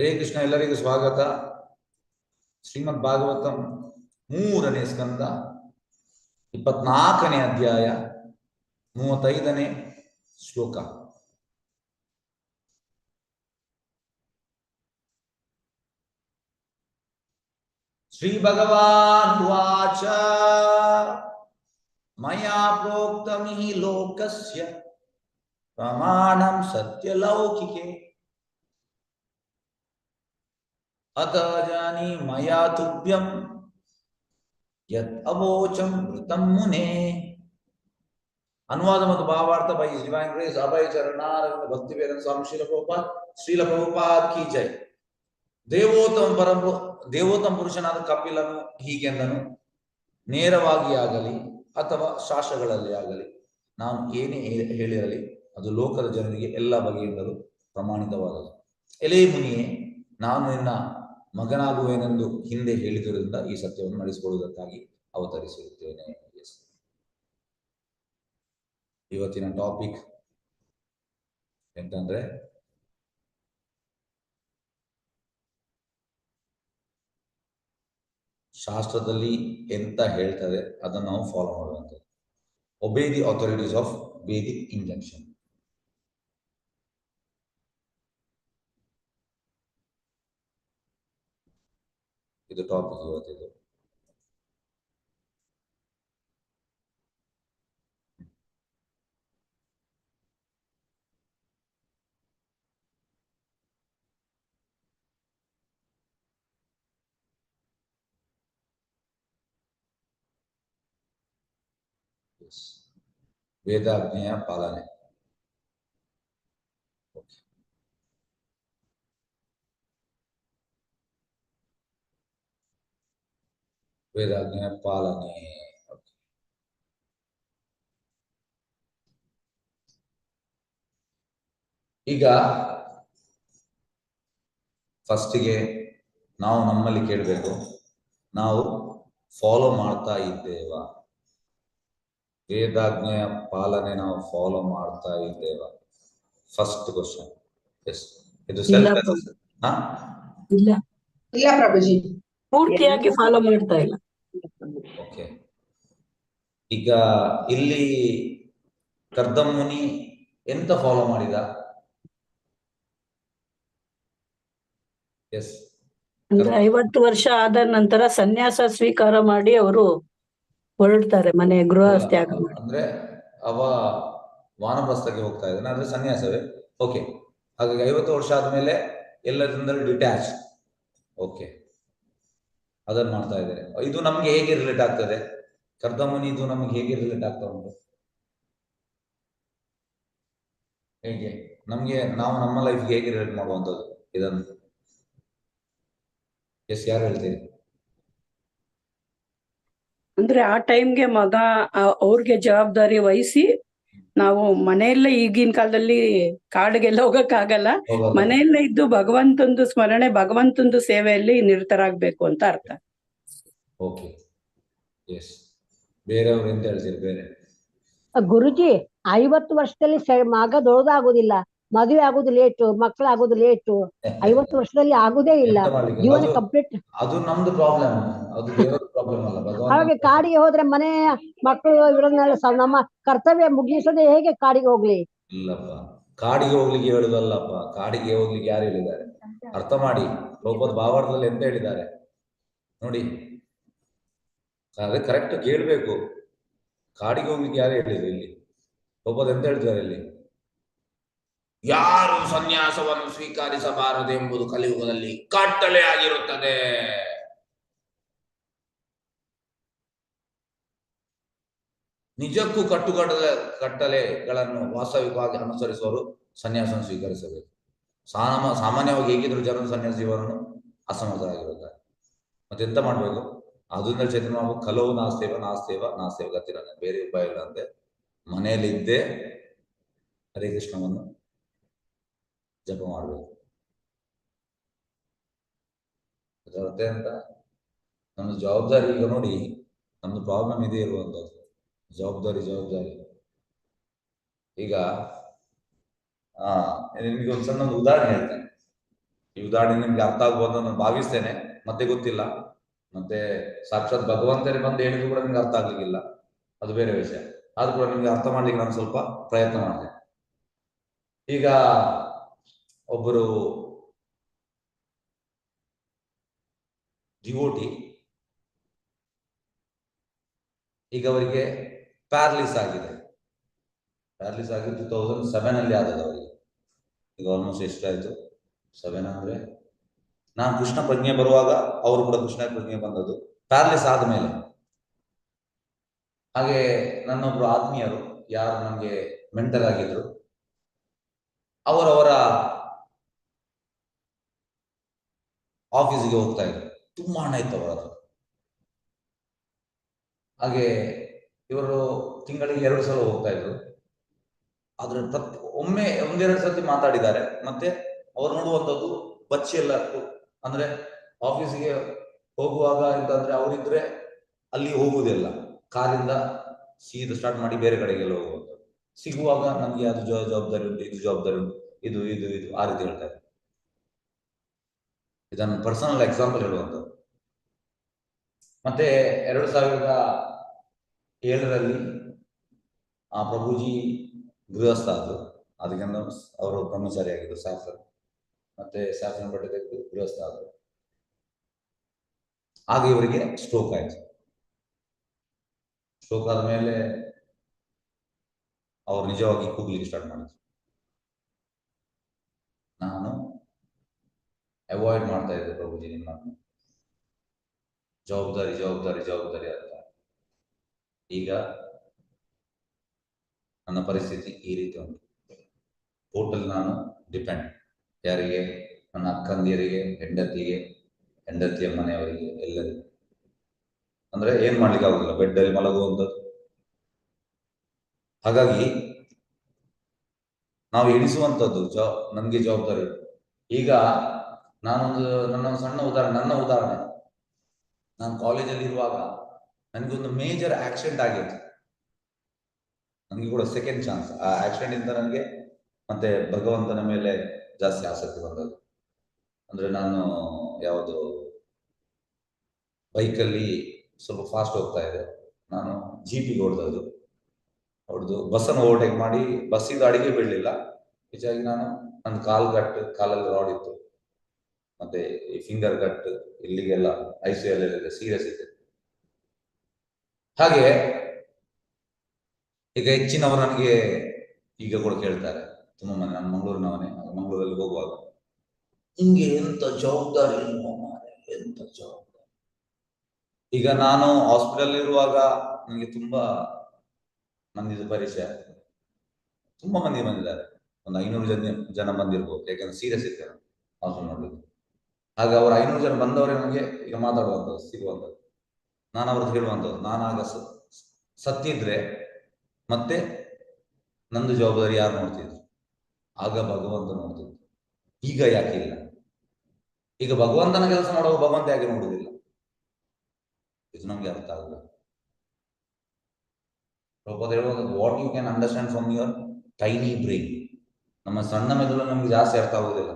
ಹರೇ ಕೃಷ್ಣ. ಎಲ್ಲರಿಗೂ ಸ್ವಾಗತ. ಶ್ರೀಮದ್ ಭಾಗವತಂ 3ನೇ ಸ್ಕಂದ 24ನೇ ಅಧ್ಯಾಯ 35ನೇ ಶ್ಲೋಕ. ಶ್ರೀ ಭಗವಾನ್ ವಾಚ ಮಯಾ ಪ್ರೋಕ್ತಮಿಹಿ ಲೋಕಸ್ಯ ಪ್ರಮಾಣಂ ಸತ್ಯಲೌಕಿಕೆ ಅತ ಜಾನಿ ಮಯಾ ತುಭ್ಯಂ ಯತ್ ಅವೋಚಂ ಮೃತಂ ಮುನೇ. ಅನುವಾದ ಮತ್ತು ಭಾವಾರ್ಥ ಬೈ ಡಿವೈನ್ ಗ್ರೇಸ್ ಅಭಯ ಚರಣಾರವಿಂದ ಭಕ್ತಿ ವೇದಾಂತ ಸ್ವಾಮಿ ಶ್ರೀಲ ಪ್ರಭುಪಾದ್ ಕಿ ಜೈ. ದೇವೋತ್ತಮ ಪುರುಷನಾದ ಕಪಿಲನು ಹೀಗೆಂದನು, ನೇರವಾಗಿ ಆಗಲಿ ಅಥವಾ ಶಾಸ್ತ್ರಗಳಲ್ಲಿ ಆಗಲಿ ನಾನು ಏನೇ ಹೇಳಿರಲಿ ಅದು ಲೋಕದ ಜನರಿಗೆ ಎಲ್ಲ ಬಗೆಯಿಂದಲೂ ಪ್ರಮಾಣಿತವಾದದು. ಎಲೇ ಮುನಿಯೇ, ನಾನು ನಿನ್ನ ಮಗನಾಗುವೇನೆಂದು ಹಿಂದೆ ಹೇಳಿದುದರಿಂದ ಈ ಸತ್ಯವನ್ನು ನಡೆಸಿಕೊಳ್ಳುವುದಕ್ಕಾಗಿ ಅವತರಿಸಿರುತ್ತೇನೆ. ಇವತ್ತಿನ ಟಾಪಿಕ್ ಎಂತಂದ್ರೆ ಶಾಸ್ತ್ರದಲ್ಲಿ ಎಂತ ಹೇಳ್ತದೆ ಅದನ್ನು ನಾವು ಫಾಲೋ ಮಾಡುವಂಥದ್ದು. ಒಬೇ the authorities of Vedic injunction. ಇದು ಟಾಪಿಕ್ ಇವತ್ತಿದು. ವೇದಾಜ್ಞೆಯ ಪಾಲನೆ. ವೇದಾಜ್ಞೆಯ ಪಾಲನೆ. ಈಗ ಫಸ್ಟಿಗೆ ನಾವು ನಮ್ಮಲ್ಲಿ ಕೇಳಬೇಕು, ನಾವು ಫಾಲೋ ಮಾಡ್ತಾ ಇದ್ದೇವಾ? ವೇದಾಜ್ಞೆಯ ಪಾಲನೆ ನಾವು ಫಾಲೋ ಮಾಡ್ತಾ ಇದ್ದೇವಾ? First question. ಎಸ್, ಇದು ಸೆಲ್ಫ್ ಇಲ್ಲ ಇಲ್ಲ ಪ್ರಭುಜಿ, ಪೂರ್ತಿಯಾಗಿ ಫಾಲೋ ಮಾಡ್ತಾ ಇಲ್ಲ. ಓಕೆ. ಈಗ ಇಲ್ಲಿ ಕರ್ದಮ ಮುನಿ ಎಂತ ಫಾಲೋ ಮಾಡಿದ? ಎಸ್, ಅಂದ್ರೆ 50 ವರ್ಷ ಆದ ನಂತರ ಸನ್ಯಾಸ ಸ್ವೀಕಾರ ಮಾಡಿ ಅವರು ಹೊರಡ್ತಾರೆ, ಮನೆ ಗೃಹ ತ್ಯಾಗ ಮಾಡಿ. ಅಂದ್ರೆ ಅವ ವಾನಪ್ರಸ್ಥಕ್ಕೆ ಹೋಗ್ತಾ ಇದ್ದಾನೆ, ಅಂದ್ರೆ ಸನ್ಯಾಸವೇ. ಓಕೆ, ಹಾಗಾಗಿ 50 ವರ್ಷ ಆದ್ಮೇಲೆ ಎಲ್ಲದಿಂದಲೂ ಡಿಟ್ಯಾಚ್. ಓಕೆ, ಅದನ್ನು ಮಾಡ್ತಾ ಇದ್ದಾರೆ. ಇದು ನಮ್ಗೆ ಹೇಗೆ ರಿಲೇಟ್ ಆಗ್ತದೆ? ಕರ್ದಮುನಿ ಇದು ನಮ್ಗೆ ಹೇಗೆ ರಿಲೇಟ್ ಆಗ್ತಾ ಉಂಟು? ಹೇಗೆ ನಮ್ಗೆ ನಾವು ನಮ್ಮ ಲೈಫ್ಗೆ ಹೇಗೆ ರಿಲೇಟ್ ಮಾಡುವಂಥದ್ದು ಇದನ್ನು? ಎಸ್, ಯಾರು ಹೇಳ್ತೀರಿ? ಅಂದ್ರೆ ಆ ಟೈಮ್ಗೆ ಮಗ ಅವ್ರಿಗೆ ಜವಾಬ್ದಾರಿ ವಹಿಸಿ, ನಾವು ಮನೆಯಲ್ಲೇ ಈಗಿನ ಕಾಲದಲ್ಲಿ ಕಾಡಿಗೆಲ್ಲ ಹೋಗಕ್ಕಾಗಲ್ಲ, ಮನೆಯಲ್ಲೇ ಇದ್ದು ಭಗವಂತಂದು ಸ್ಮರಣೆ, ಭಗವಂತಂದು ಸೇವೆಯಲ್ಲಿ ನಿರತರಾಗ್ಬೇಕು ಅಂತ ಅರ್ಥ. Okay, yes. ಬೇರೆಯವ್ರು ಎಂತ ಹೇಳ್ತೀರಿ? ಬೇರೆ ಗುರುಜಿ, 50 ವರ್ಷದಲ್ಲಿ ಮಗ ದೊಡ್ಡದಾಗುದಿಲ್ಲ, ಮದುವೆ ಆಗುದು ಲೇಟು, ಮಕ್ಕಳಾಗೋದು ಲೇಟು, 50 ವರ್ಷದಲ್ಲಿ ಆಗುದೇ ಇಲ್ಲ, ಜೀವನ ಕಂಪ್ಲೀಟ್. ಅದು ನಮ್ದು ಪ್ರಾಬ್ಲಮ್, ಅದು ದೇವರ ಪ್ರಾಬ್ಲಮ್ ಅಲ್ಲ. ಹಾಗೆ ಕಾಡಿಗೆ ಹೋದ್ರೆ ಮನೆ ಮಕ್ಕಳು ಇವರನ್ನೆಲ್ಲ ನಮ್ಮ ಕರ್ತವ್ಯ ಮುಗಿಸದೆ ಹೇಗೆ ಕಾಡಿಗೆ ಹೋಗ್ಲಿ? ಇಲ್ಲಪ್ಪ, ಕಾಡಿಗೆ ಹೋಗ್ಲಿಕ್ಕೆ ಹೇಳುದಲ್ಲಪ್ಪ. ಕಾಡಿಗೆ ಹೋಗ್ಲಿಕ್ಕೆ ಯಾರು ಹೇಳಿದ್ದಾರೆ? ಅರ್ಥ ಮಾಡಿ. ಲೋಕದ ಭಾವಾರ್ಥದಲ್ಲಿ ಎಂತ ಹೇಳಿದ್ದಾರೆ ನೋಡಿ, ಅದೇ ಕರೆಕ್ಟ್ ಕೇಳ್ಬೇಕು. ಕಾಡಿಗೆ ಹೋಗ್ಲಿಕ್ಕೆ ಯಾರು ಹೇಳಿದ್ರು? ಇಲ್ಲಿ ಲೋಕದ ಎಂತ ಹೇಳ್ತಾರೆ? ಇಲ್ಲಿ ಯಾರು ಸನ್ಯಾಸವನ್ನು ಸ್ವೀಕರಿಸಬಾರದು ಎಂಬುದು ಕಲಿಯುಗದಲ್ಲಿ ಕಟ್ಟಳೆ ಆಗಿರುತ್ತದೆ. ನಿಜಕ್ಕೂ ಕಟ್ಟಳೆಗಳನ್ನು ವಾಸ್ತವಿಕವಾಗಿ ಅನುಸರಿಸುವವರು ಸನ್ಯಾಸವನ್ನು ಸ್ವೀಕರಿಸಬೇಕು. ಸಾಮಾನ್ಯವಾಗಿ ಹೇಗಿದ್ರು ಜನರು ಸನ್ಯಾಸ ಜೀವನವನ್ನು ಅಸಮರ್ಥರಾಗಿರುತ್ತಾರೆ. ಮತ್ತೆಂತ ಮಾಡ್ಬೇಕು? ಅದರಿಂದ ಚೇತನ ನಾವು ಕಲವು ನಾಸ್ತೇವ ಗತಿರ, ಬೇರೆ ಉಪಾಯ ಇಲ್ಲ ಅಂತೆ. ಮನೆಯಲ್ಲಿದ್ದೇ ಹರೇ ಕೃಷ್ಣವನ್ನು ಜಪ ಮಾಡಬೇಕು. ಅದರತ್ತೆ ಅಂತ ನಮ್ಮ ಜವಾಬ್ದಾರಿ. ಈಗ ನೋಡಿ, ನಮ್ದು ಪ್ರಾಬ್ಲಮ್ ಇದೇ ಇರುವಂಥದ್ದು, ಜವಾಬ್ದಾರಿ. ಈಗ ನಿಮಗೆ ಒಂದು ಸಣ್ಣ ಉದಾಹರಣೆ ಹೇಳ್ತೇನೆ. ಈ ಉದಾಹರಣೆ ನಿಮ್ಗೆ ಅರ್ಥ ಆಗ್ಬೋದು ನಾನು ಭಾವಿಸ್ತೇನೆ, ಮತ್ತೆ ಗೊತ್ತಿಲ್ಲ, ಮತ್ತೆ ಸಾಕ್ಷಾತ್ ಭಗವಂತನೇ ಬಂದು ಹೇಳಿದ್ರು ಕೂಡ ನಿಮ್ಗೆ ಅರ್ಥ ಆಗ್ಲಿಕ್ಕಿಲ್ಲ, ಅದು ಬೇರೆ ವಿಷಯ. ಆದ್ರೂ ಕೂಡ ನಿಮ್ಗೆ ಅರ್ಥ ಮಾಡ್ಲಿಕ್ಕೆ ನಾನು ಸ್ವಲ್ಪ ಪ್ರಯತ್ನ ಮಾಡಿದೆ. ಈಗ ಒಬ್ಬರು ಡಿವೋಟಿ, ಈಗ ಅವರಿಗೆ ಪ್ಯಾರಲಿಸ್ ಆಗಿದೆ. ಪ್ಯಾರಲಿಸ್ ಆಗಿ 2007 ಅಲ್ಲಿ ಆದದ್ದು ಅವರಿಗೆ. ಈಗ ಆಲ್ಮೋಸ್ಟ್ ಎಷ್ಟಾಯ್ತು, 7 ಅಂದ್ರೆ ನಾನು ಕೃಷ್ಣ ಪ್ರಜ್ಞೆ ಬರುವಾಗ ಅವರು ಕೂಡ ಕೃಷ್ಣ ಪ್ರಜ್ಞೆ ಬಂದದ್ದು ಪ್ಯಾರಲಿಸ್ ಆದ್ಮೇಲೆ. ಹಾಗೆ ನನ್ನೊಬ್ರು ಆತ್ಮೀಯರು ಯಾರು ನಮ್ಗೆ ಮೆಂಟರ್ ಆಗಿದ್ರು, ಅವರವರ ಆಫೀಸಿಗೆ ಹೋಗ್ತಾ ಇದ್ರು. ತುಂಬಾ ಹಣ ಇತ್ತು ಅವರ ಹತ್ರ. ಹಾಗೆ ಇವರು ತಿಂಗಳಿಗೆ 2 ಸಲ ಹೋಗ್ತಾ ಇದ್ರು. ಆದ್ರೆ ಒಮ್ಮೆ ಒಂದೆರಡು ಸರ್ತಿ ಮಾತಾಡಿದ್ದಾರೆ. ಮತ್ತೆ ಅವ್ರು ನೋಡುವಂಥದ್ದು ಬಚ್ಚಿ ಎಲ್ಲ, ಅಂದ್ರೆ ಆಫೀಸಿಗೆ ಹೋಗುವಾಗ ಅಂತಂದ್ರೆ ಅವರಿದ್ರೆ ಅಲ್ಲಿ ಹೋಗುವುದಿಲ್ಲ, ಕಾರಿಂದ ಸೀದಾ ಸ್ಟಾರ್ಟ್ ಮಾಡಿ ಬೇರೆ ಕಡೆಗೆಲ್ಲ ಹೋಗುವಂಥದ್ದು. ಸಿಗುವಾಗ ನಮ್ಗೆ ಅದು ಜವಾಬ್ದಾರಿ ಉಂಟು, ಇದು ಜವಾಬ್ದಾರಿ ಉಂಟು, ಇದು ಇದು ಇದು ಆ ರೀತಿ ಹೇಳ್ತಾರೆ. ಇದನ್ನು ಪರ್ಸನಲ್ ಎಕ್ಸಾಂಪಲ್ ಹೇಳುವಂಥದ್ದು. ಮತ್ತೆ 2007ರಲ್ಲಿ ಆ ಪ್ರಭುಜಿ ಗೃಹಸ್ಥ ಆದ್ರು. ಅದಕ್ಕೆ ಅವರು ಬ್ರಹ್ಮಚಾರಿ ಆಗಿದ್ರು, ಸ್ಯಾಫ್ರನ್, ಮತ್ತೆ ಸ್ಯಾಫ್ರನ್ ಬಟ್ಟೆ ತೆಗೆದು ಗೃಹಸ್ಥ ಆದ್ರು. ಆಗ ಇವರಿಗೆ ಸ್ಟ್ರೋಕ್ ಆಯ್ತು. ಸ್ಟ್ರೋಕ್ ಆದ ಮೇಲೆ ಅವ್ರು ನಿಜವಾಗಿ ಕೂಗ್ಲಿಕ್ಕೆ ಸ್ಟಾರ್ಟ್ ಮಾಡಿದ್ರು. ನಾನು ಅವಾಯ್ಡ್ ಮಾಡ್ತಾ ಇದ್ದೆ ಪ್ರಭುಜಿ ನಿಮ್ಮನ್ನು, ಜವಾಬ್ದಾರಿ ಜವಾಬ್ದಾರಿ ಜವಾಬ್ದಾರಿ ಅಂತ. ಈಗ ನನ್ನ ಪರಿಸ್ಥಿತಿ ಈ ರೀತಿ ಉಂಟು. ಟೋಟಲ್ ನಾನು ಡಿಪೆಂಡ್. ಯಾರಿಗೆ? ನನ್ನ ಅಕ್ಕಂದಿಯರಿಗೆ, ಹೆಂಡತಿಗೆ, ಹೆಂಡತಿಯ ಮನೆಯವರಿಗೆ, ಎಲ್ಲರಿಗೂ. ಅಂದ್ರೆ ಏನ್ ಮಾಡ್ಲಿಕ್ಕೆ ಆಗುದಿಲ್ಲ, ಬೆಡ್ ಅಲ್ಲಿ ಮಲಗುವಂಥದ್ದು. ಹಾಗಾಗಿ ನಾವು ಎಣಿಸುವಂಥದ್ದು ನನ್ಗೆ ಜವಾಬ್ದಾರಿ. ಈಗ ನನ್ನ ಸಣ್ಣ ಉದಾಹರಣೆ, ನನ್ನ ಉದಾಹರಣೆ, ನಾನು ಕಾಲೇಜಲ್ಲಿ ಇರುವಾಗ ನನಗೊಂದು ಮೇಜರ್ ಆಕ್ಸಿಡೆಂಟ್ ಆಗಿತ್ತು. ನನಗೆ ಕೂಡ ಸೆಕೆಂಡ್ ಚಾನ್ಸ್. ಆ ಆಕ್ಸಿಡೆಂಟ್ ಇಂದ ನನಗೆ ಮತ್ತೆ ಭಗವಂತನ ಮೇಲೆ ಜಾಸ್ತಿ ಆಸಕ್ತಿ ಬಂದದ್ದು. ಅಂದ್ರೆ ನಾನು ಯಾವುದು ಬೈಕಲ್ಲಿ ಸ್ವಲ್ಪ ಫಾಸ್ಟ್ ಹೋಗ್ತಾ ಇದೆ, ನಾನು ಜೀಪಿಗೆ ಹೊಡೆದದ್ದು. ಬಸ್ಸನ್ನು ಓವರ್ಟೇಕ್ ಮಾಡಿ, ಬಸ್ಸಿಂದ ಅಡಿಗೆ ಬೀಳಲಿಲ್ಲ, ಹೆಚ್ಚಾಗಿ ನಾನು ನನ್ನ ಕಾಲಲ್ಲಿ ರಾಡ್ ಇತ್ತು, ಮತ್ತೆ ಈ ಫಿಂಗರ್ ಕಟ್, ಇಲ್ಲಿಗೆಲ್ಲ ICU ಸೀರಿಯಸ್ ಇದೆ. ಹಾಗೆ ಈಗ ಹೆಚ್ಚಿನವರು ನನಗೆ ಈಗ ಕೂಡ ಕೇಳ್ತಾರೆ, ತುಂಬಾ ಮಂದಿ, ನಾನು ಮಂಗಳೂರಿನವನೇ, ಮಂಗಳೂರಲ್ಲಿ ಹೋಗುವಾಗ, ನಿಮ್ಗೆ ಎಂತ ಜವಾಬ್ದಾರಿ ಇಲ್ವಾ ಮಾರ್ರೆ, ಎಂತ ಜವಾಬ್ದಾರಿ. ಈಗ ನಾನು ಹಾಸ್ಪಿಟಲ್ ಇರುವಾಗ ನನಗೆ ತುಂಬಾ ಮಂದಿದು ಪರಿಚಯ, ತುಂಬಾ ಮಂದಿ ಬಂದಿದ್ದಾರೆ, ಒಂದು 500 ಜನ ಬಂದಿರ್ಬೋದು, ಯಾಕಂದ್ರೆ ಸೀರಿಯಸ್ ಇದ್ದಾರೆ ಹಾಸ್ಪಿಟಲ್ ನೋಡ್ಲಿಕ್ಕೆ. ಹಾಗೆ ಅವರು 500 ಜನ ಬಂದವರೇ ನನಗೆ ಈಗ ಮಾತಾಡುವಂಥದ್ದು, ಸಿಗುವಂಥದ್ದು. ನಾನು ಅವ್ರದ್ದು ಹೇಳುವಂಥದ್ದು, ನಾನಾಗ ಸತ್ತಿದ್ರೆ ಮತ್ತೆ ನಂದು ಜವಾಬ್ದಾರಿ ಯಾರು ನೋಡ್ತಿದ್ರು? ಆಗ ಭಗವಂತ ನೋಡ್ತಿದ್ರು, ಈಗ ಯಾಕೆ ಇಲ್ಲ? ಈಗ ಭಗವಂತನ ಕೆಲಸ ಮಾಡುವಾಗ ಭಗವಂತ ಯಾಕೆ ನೋಡುವುದಿಲ್ಲ? ಇದು ನಮ್ಗೆ ಅರ್ಥ ಆಗಬೇಕು. ಪ್ರಭುಪಾದ ಹೇಳುವಂಥದ್ದು, what you can understand from your tiny brain. ನಮ್ಮ ಸಣ್ಣ ಮೆದುಳು ನಮ್ಗೆ ಜಾಸ್ತಿ ಅರ್ಥ ಆಗುವುದಿಲ್ಲ.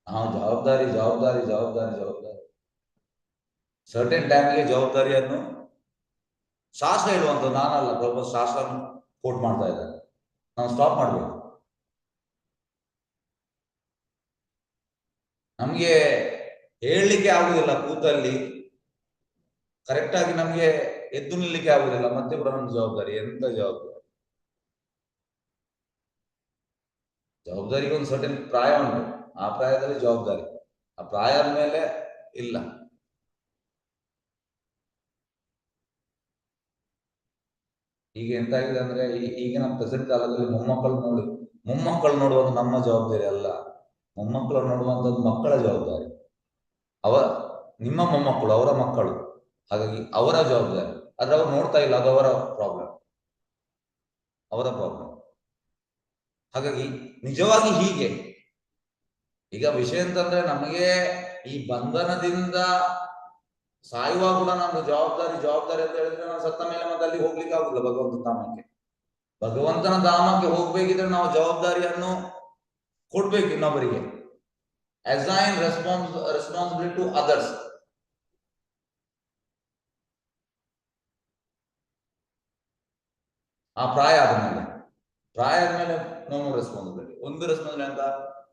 ನಾವು ಜವಾಬ್ದಾರಿ ಜವಾಬ್ದಾರಿ ಜವಾಬ್ದಾರಿ ಜವಾಬ್ದಾರಿ, ಸರ್ಟೆನ್ ಟೈಮ್ಗೆ ಜವಾಬ್ದಾರಿಯನ್ನು ಶಾಸ್ತ್ರ ಹೇಳುವಂಥದ್ದು, ನಾನಲ್ಲ, ಪ್ರಭು ಶಾಸ್ತ್ರ ಕೋಟ್ ಮಾಡ್ತಾ ಇದ್ದಾರೆ. ನಾವು ಸ್ಟಾಪ್ ಮಾಡಬೇಕು. ನಮ್ಗೆ ಹೇಳಲಿಕ್ಕೆ ಆಗುದಿಲ್ಲ, ಕೂತಲ್ಲಿ ಕರೆಕ್ಟ್ ಆಗಿ ನಮ್ಗೆ ಎದ್ದು ನಿಲ್ಲಲಿಕ್ಕೆ ಆಗುದಿಲ್ಲ, ಮತ್ತೆ ಕೂಡ ನಮ್ಮ ಜವಾಬ್ದಾರಿ. ಎಂತ ಜವಾಬ್ದಾರಿ? ಜವಾಬ್ದಾರಿಗೆ ಒಂದು ಸರ್ಟೆನ್ ಪ್ರಾಯ ಉಂಟು, ಆ ಪ್ರಾಯದಲ್ಲಿ ಜವಾಬ್ದಾರಿ, ಆ ಪ್ರಾಯ ಮೇಲೆ ಇಲ್ಲ. ಈಗ ಎಂತಾಗಿದೆ ಅಂದ್ರೆ, ಈಗಿನ ಪ್ರೆಸೆಂಟ್ ಕಾಲದಲ್ಲಿ ಮೊಮ್ಮಕ್ಕಳು ನೋಡುವುದು ನಮ್ಮ ಜವಾಬ್ದಾರಿ ಅಲ್ಲ, ಮೊಮ್ಮಕ್ಕಳು ನೋಡುವಂಥದ್ದು ಮಕ್ಕಳ ಜವಾಬ್ದಾರಿ. ನಿಮ್ಮ ಮೊಮ್ಮಕ್ಕಳು ಅವರ ಮಕ್ಕಳು, ಹಾಗಾಗಿ ಅವರ ಜವಾಬ್ದಾರಿ. ಆದ್ರೆ ಅವ್ರು ನೋಡ್ತಾ ಇಲ್ಲ, ಅದು ಅವರ ಪ್ರಾಬ್ಲಮ್. ಹಾಗಾಗಿ ನಿಜವಾಗಿ ಹೀಗೆ. ಈಗ ವಿಷಯ ಅಂತಂದ್ರೆ, ನಮಗೆ ಈ ಬಂಧನದಿಂದ ಸಾಯುವಾಗ ಕೂಡ ನಾವು ಜವಾಬ್ದಾರಿ ಜವಾಬ್ದಾರಿ ಅಂತ ಹೇಳಿದ್ರೆ, ನಾವು ಸತ್ತ ಮೇಲೆ ಮತ್ತೆ ಅಲ್ಲಿ ಹೋಗ್ಲಿಕ್ಕೆ ಆಗುದಿಲ್ಲ ಭಗವಂತನ ಧಾಮಕ್ಕೆ ಹೋಗ್ಬೇಕಿದ್ರೆ ನಾವು ಜವಾಬ್ದಾರಿಯನ್ನು ಕೊಡ್ಬೇಕು ಇನ್ನೊಬ್ಬರಿಗೆ. assign responsibility to others. ಆ ಪ್ರಾಯ ಆದ್ಮೇಲೆ ನೋ ರೆಸ್ಪಾನ್ಸಿಬಿಲಿಟಿ. ಒಂದು ರೆಸ್ಪಾನ್ಸಿಬಿಲಿಟಿ ಅಂತ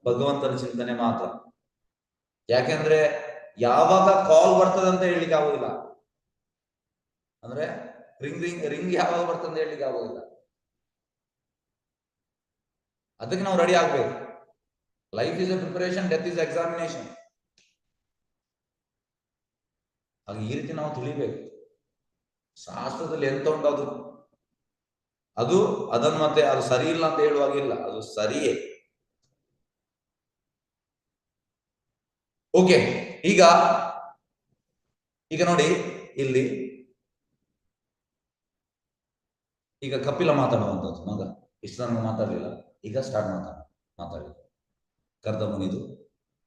ಭಗವಂತನ ಚಿಂತನೆ ಮಾತ್ರ. ಯಾಕೆಂದ್ರೆ ಯಾವಾಗ ಕಾಲ್ ಬರ್ತದೆ ಅಂತ ಹೇಳಲಿಕ್ಕೆ ಆಗೋದಿಲ್ಲ. ಅಂದ್ರೆ ರಿಂಗ್ ಯಾವಾಗ ಬರ್ತದೆ ಅಂತ ಹೇಳಲಿಕ್ಕೆ ಆಗೋದಿಲ್ಲ. ಅದಕ್ಕೆ ನಾವು ರೆಡಿ ಆಗ್ಬೇಕು. Life is A preparation, death is examination. ಹಾಗೆ ಈ ರೀತಿ ನಾವು ತಿಳಿಬೇಕು. ಶಾಸ್ತ್ರದಲ್ಲಿ ಎಂತ ಉಂಟು ಅದು ಅದನ್ನು ಮತ್ತೆ ಅದು ಸರಿ ಇಲ್ಲ ಅಂತ ಹೇಳುವಾಗಿಲ್ಲ, ಅದು ಸರಿಯೇ. ಓಕೆ, ಈಗ ನೋಡಿ ಇಲ್ಲಿ ಈಗ ಕಪಿಲ ಮಾತಾಡುವಂಥದ್ದು. ಮಗ ಇಷ್ಟು ನನಗೆ ಮಾತಾಡಲಿಲ್ಲ, ಈಗ ಸ್ಟಾರ್ಟ್ ಮಾತಾಡಿ ಕರ್ದ ಮುನಿದು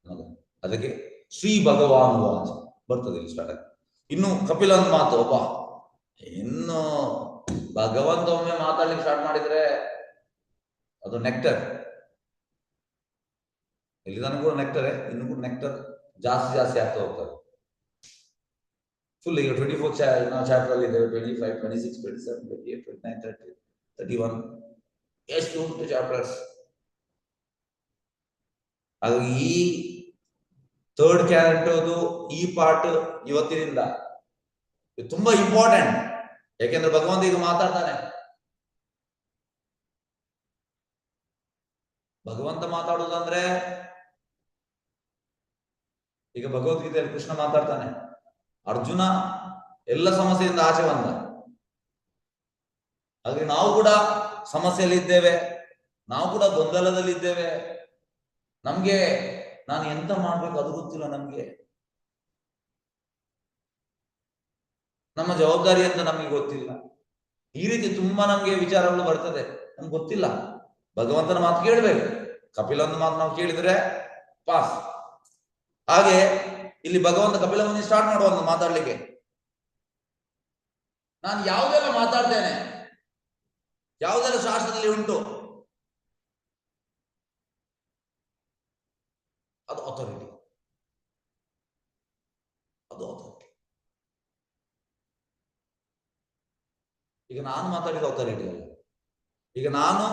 ಮಗ. ಅದಕ್ಕೆ ಶ್ರೀ ಭಗವಾನ್ ವಾಚ ಬರ್ತದೆ ಇಲ್ಲಿ ಸ್ಟಾರ್ಟ್ ಆಗಿ. ಇನ್ನು ಕಪಿಲನ ಮಾತು ಒಬ್ಬ ಇನ್ನು ಭಗವಂತ ಒಮ್ಮೆ ಮಾತಾಡ್ಲಿಕ್ಕೆ ಸ್ಟಾರ್ಟ್ ಮಾಡಿದ್ರೆ ಅದು ನೆಕ್ಟರ್. ಇಲ್ಲಿ ತನಕ ಕೂಡ ನೆಕ್ಟರೇ, ಇನ್ನು ಕೂಡ ನೆಕ್ಟರ್ ಜಾಸ್ತಿ ಆಗ್ತಾ ಹೋಗ್ತದೆ. ಫುಲ್ ಈಗ 24 ಚಾಪ್ಟರ್ ಅಲ್ಲಿ ಇದ್ದೇವೆ. 25, 26, 27, 28, 29, 30, 31 ಎಷ್ಟು ಉಂಟು ಚಾಪ್ಟರ್ಸ್. ಹಾಗಾಗಿ ಈ ಥರ್ಡ್ ಕ್ಯಾರೆಕ್ಟರ್ದು ಈ ಪಾರ್ಟ್ ಇವತ್ತಿನಿಂದ ತುಂಬಾ ಇಂಪಾರ್ಟೆಂಟ್. ಯಾಕೆಂದ್ರೆ ಭಗವಂತ ಈಗ ಮಾತಾಡ್ತಾನೆ. ಭಗವಂತ ಮಾತಾಡುವುದಂದ್ರೆ ಈಗ ಭಗವದ್ಗೀತೆಯಲ್ಲಿ ಕೃಷ್ಣ ಮಾತಾಡ್ತಾನೆ. ಅರ್ಜುನ ಎಲ್ಲ ಸಮಸ್ಯೆಯಿಂದ ಆಚೆ ಬಂದ. ಹಾಗೆ ನಾವು ಕೂಡ ಸಮಸ್ಯೆಯಲ್ಲಿದ್ದೇವೆ, ನಾವು ಕೂಡ ಗೊಂದಲದಲ್ಲಿದ್ದೇವೆ. ನಮ್ಗೆ ನಾನು ಎಂತ ಮಾಡ್ಬೇಕು ಅದು ಗೊತ್ತಿಲ್ಲ. ನಮ್ಗೆ ನಮ್ಮ ಜವಾಬ್ದಾರಿ ಅಂತ ನಮಗೆ ಗೊತ್ತಿಲ್ಲ. ಈ ರೀತಿ ತುಂಬಾ ನಮ್ಗೆ ವಿಚಾರಗಳು ಬರ್ತದೆ, ನಮ್ಗೆ ಗೊತ್ತಿಲ್ಲ. ಭಗವಂತನ ಮಾತು ಕೇಳಬೇಕು. ಕಪಿಲನ ಮಾತು ನಾವು ಕೇಳಿದ್ರೆ ಪಾಸ್. ಹಾಗೆ ಇಲ್ಲಿ ಭಗವಂತ ಕಪಿಲ ಮುನಿ ಸ್ಟಾರ್ಟ್ ಮಾಡುವ ಮಾತಾಡ್ಲಿಕ್ಕೆ. ನಾನು ಯಾವುದೆಲ್ಲ ಮಾತಾಡ್ತೇನೆ, ಯಾವುದೆಲ್ಲ ಶಾಸ್ತ್ರದಲ್ಲಿ ಉಂಟು, ಅದು ಅಥಾರಿಟಿ. ಈಗ ನಾನು ಮಾತಾಡಿದ ಅಥಾರಿಟಿ ಅಲ್ಲ. ಈಗ ನಾನು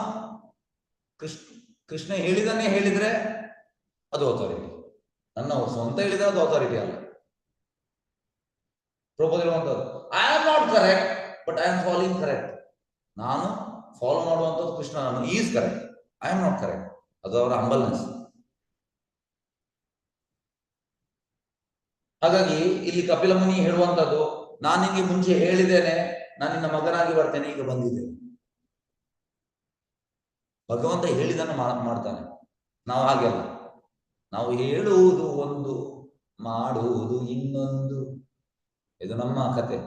ಕೃಷ್ಣ ಹೇಳಿದನ್ನೇ ಹೇಳಿದ್ರೆ ಅದು ಅಥಾರಿಟಿ. ನನ್ನ ಸ್ವಂತ ಹೇಳಿದ್ರೆ ಅದು ಅಥಾರಿಟಿ ಅಲ್ಲ. ಪ್ರಭುದೇವಂತದ್ದು I am not correct but I am following correct. ನಾನು ಫಾಲೋ ಮಾಡುವಂಥದ್ದು Krishna is correct, I am not correct. ಅದು ಅವರ ಹಂಬಲ್ನೆಸ್. ಹಾಗಾಗಿ ಇಲ್ಲಿ ಕಪಿಲ ಮುನಿ ಹೇಳುವಂಥದ್ದು, ನಾನು ನಿಮಗೆ ಮುಂಚೆ ಹೇಳಿದ್ದೇನೆ, ನಾನು ನಿನ್ನ ಮಗನಾಗಿ ಬರ್ತೇನೆ, ಈಗ ಬಂದಿದ್ದೇನೆ. ಭಗವಂತ ಹೇಳಿದನ್ನು ಮಾಡ್ತಾನೆ. ನಾವು ಹಾಗೆಲ್ಲ, ನಾವು ಹೇಳುವುದು ಒಂದು, ಮಾಡುವುದು ಇನ್ನೊಂದು. ಇದು ನಮ್ಮ ಕತೆ.